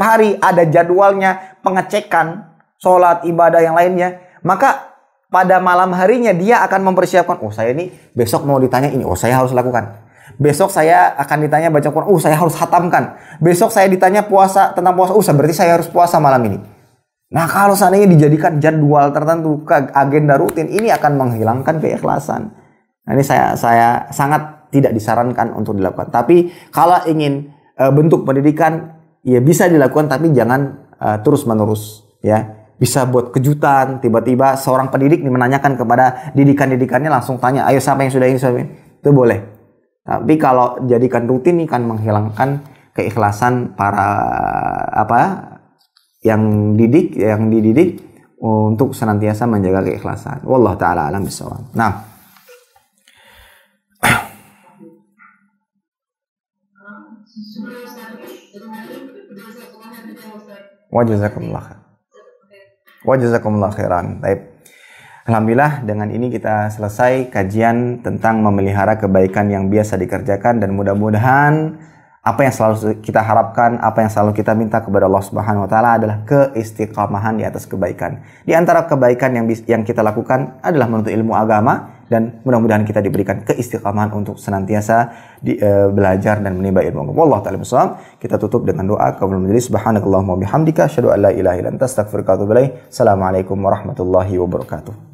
hari ada jadwalnya pengecekan, sholat, ibadah yang lainnya, maka pada malam harinya dia akan mempersiapkan, saya ini besok mau ditanya ini, saya harus lakukan. Besok saya akan ditanya baca Quran, saya harus khatamkan. Besok saya ditanya tentang puasa, berarti saya harus puasa malam ini. Nah, kalau seandainya dijadikan jadwal tertentu, agenda rutin, ini akan menghilangkan keikhlasan. Nah, ini saya sangat tidak disarankan untuk dilakukan. Tapi kalau ingin bentuk pendidikan, ya bisa dilakukan, tapi jangan terus-menerus. Ya, bisa buat kejutan, tiba-tiba seorang pendidik menanyakan kepada didikan-didikannya, langsung tanya, ayo siapa yang sudah ini, itu boleh. Tapi kalau jadikan rutin, ini kan menghilangkan keikhlasan para yang dididik untuk senantiasa menjaga keikhlasan. Wallahu taala alam bisawab. Nah, Wajazakumullah khairan. Baik. Alhamdulillah, dengan ini kita selesai kajian tentang memelihara kebaikan yang biasa dikerjakan, dan mudah-mudahan Apa yang selalu kita harapkan, apa yang selalu kita minta kepada Allah Subhanahu wa taala adalah keistiqamahan di atas kebaikan. Di antara kebaikan yang kita lakukan adalah menuntut ilmu agama, dan mudah-mudahan kita diberikan keistiqamahan untuk senantiasa belajar dan menimba ilmu agama. Wallahu ta'ala bishawab. Kita tutup dengan doa qabla majelis. Subhanakallahumma bihamdika asyhadu an la ilaha illa anta astaghfiruka wa atubu ilaik. Assalamualaikum warahmatullahi wabarakatuh.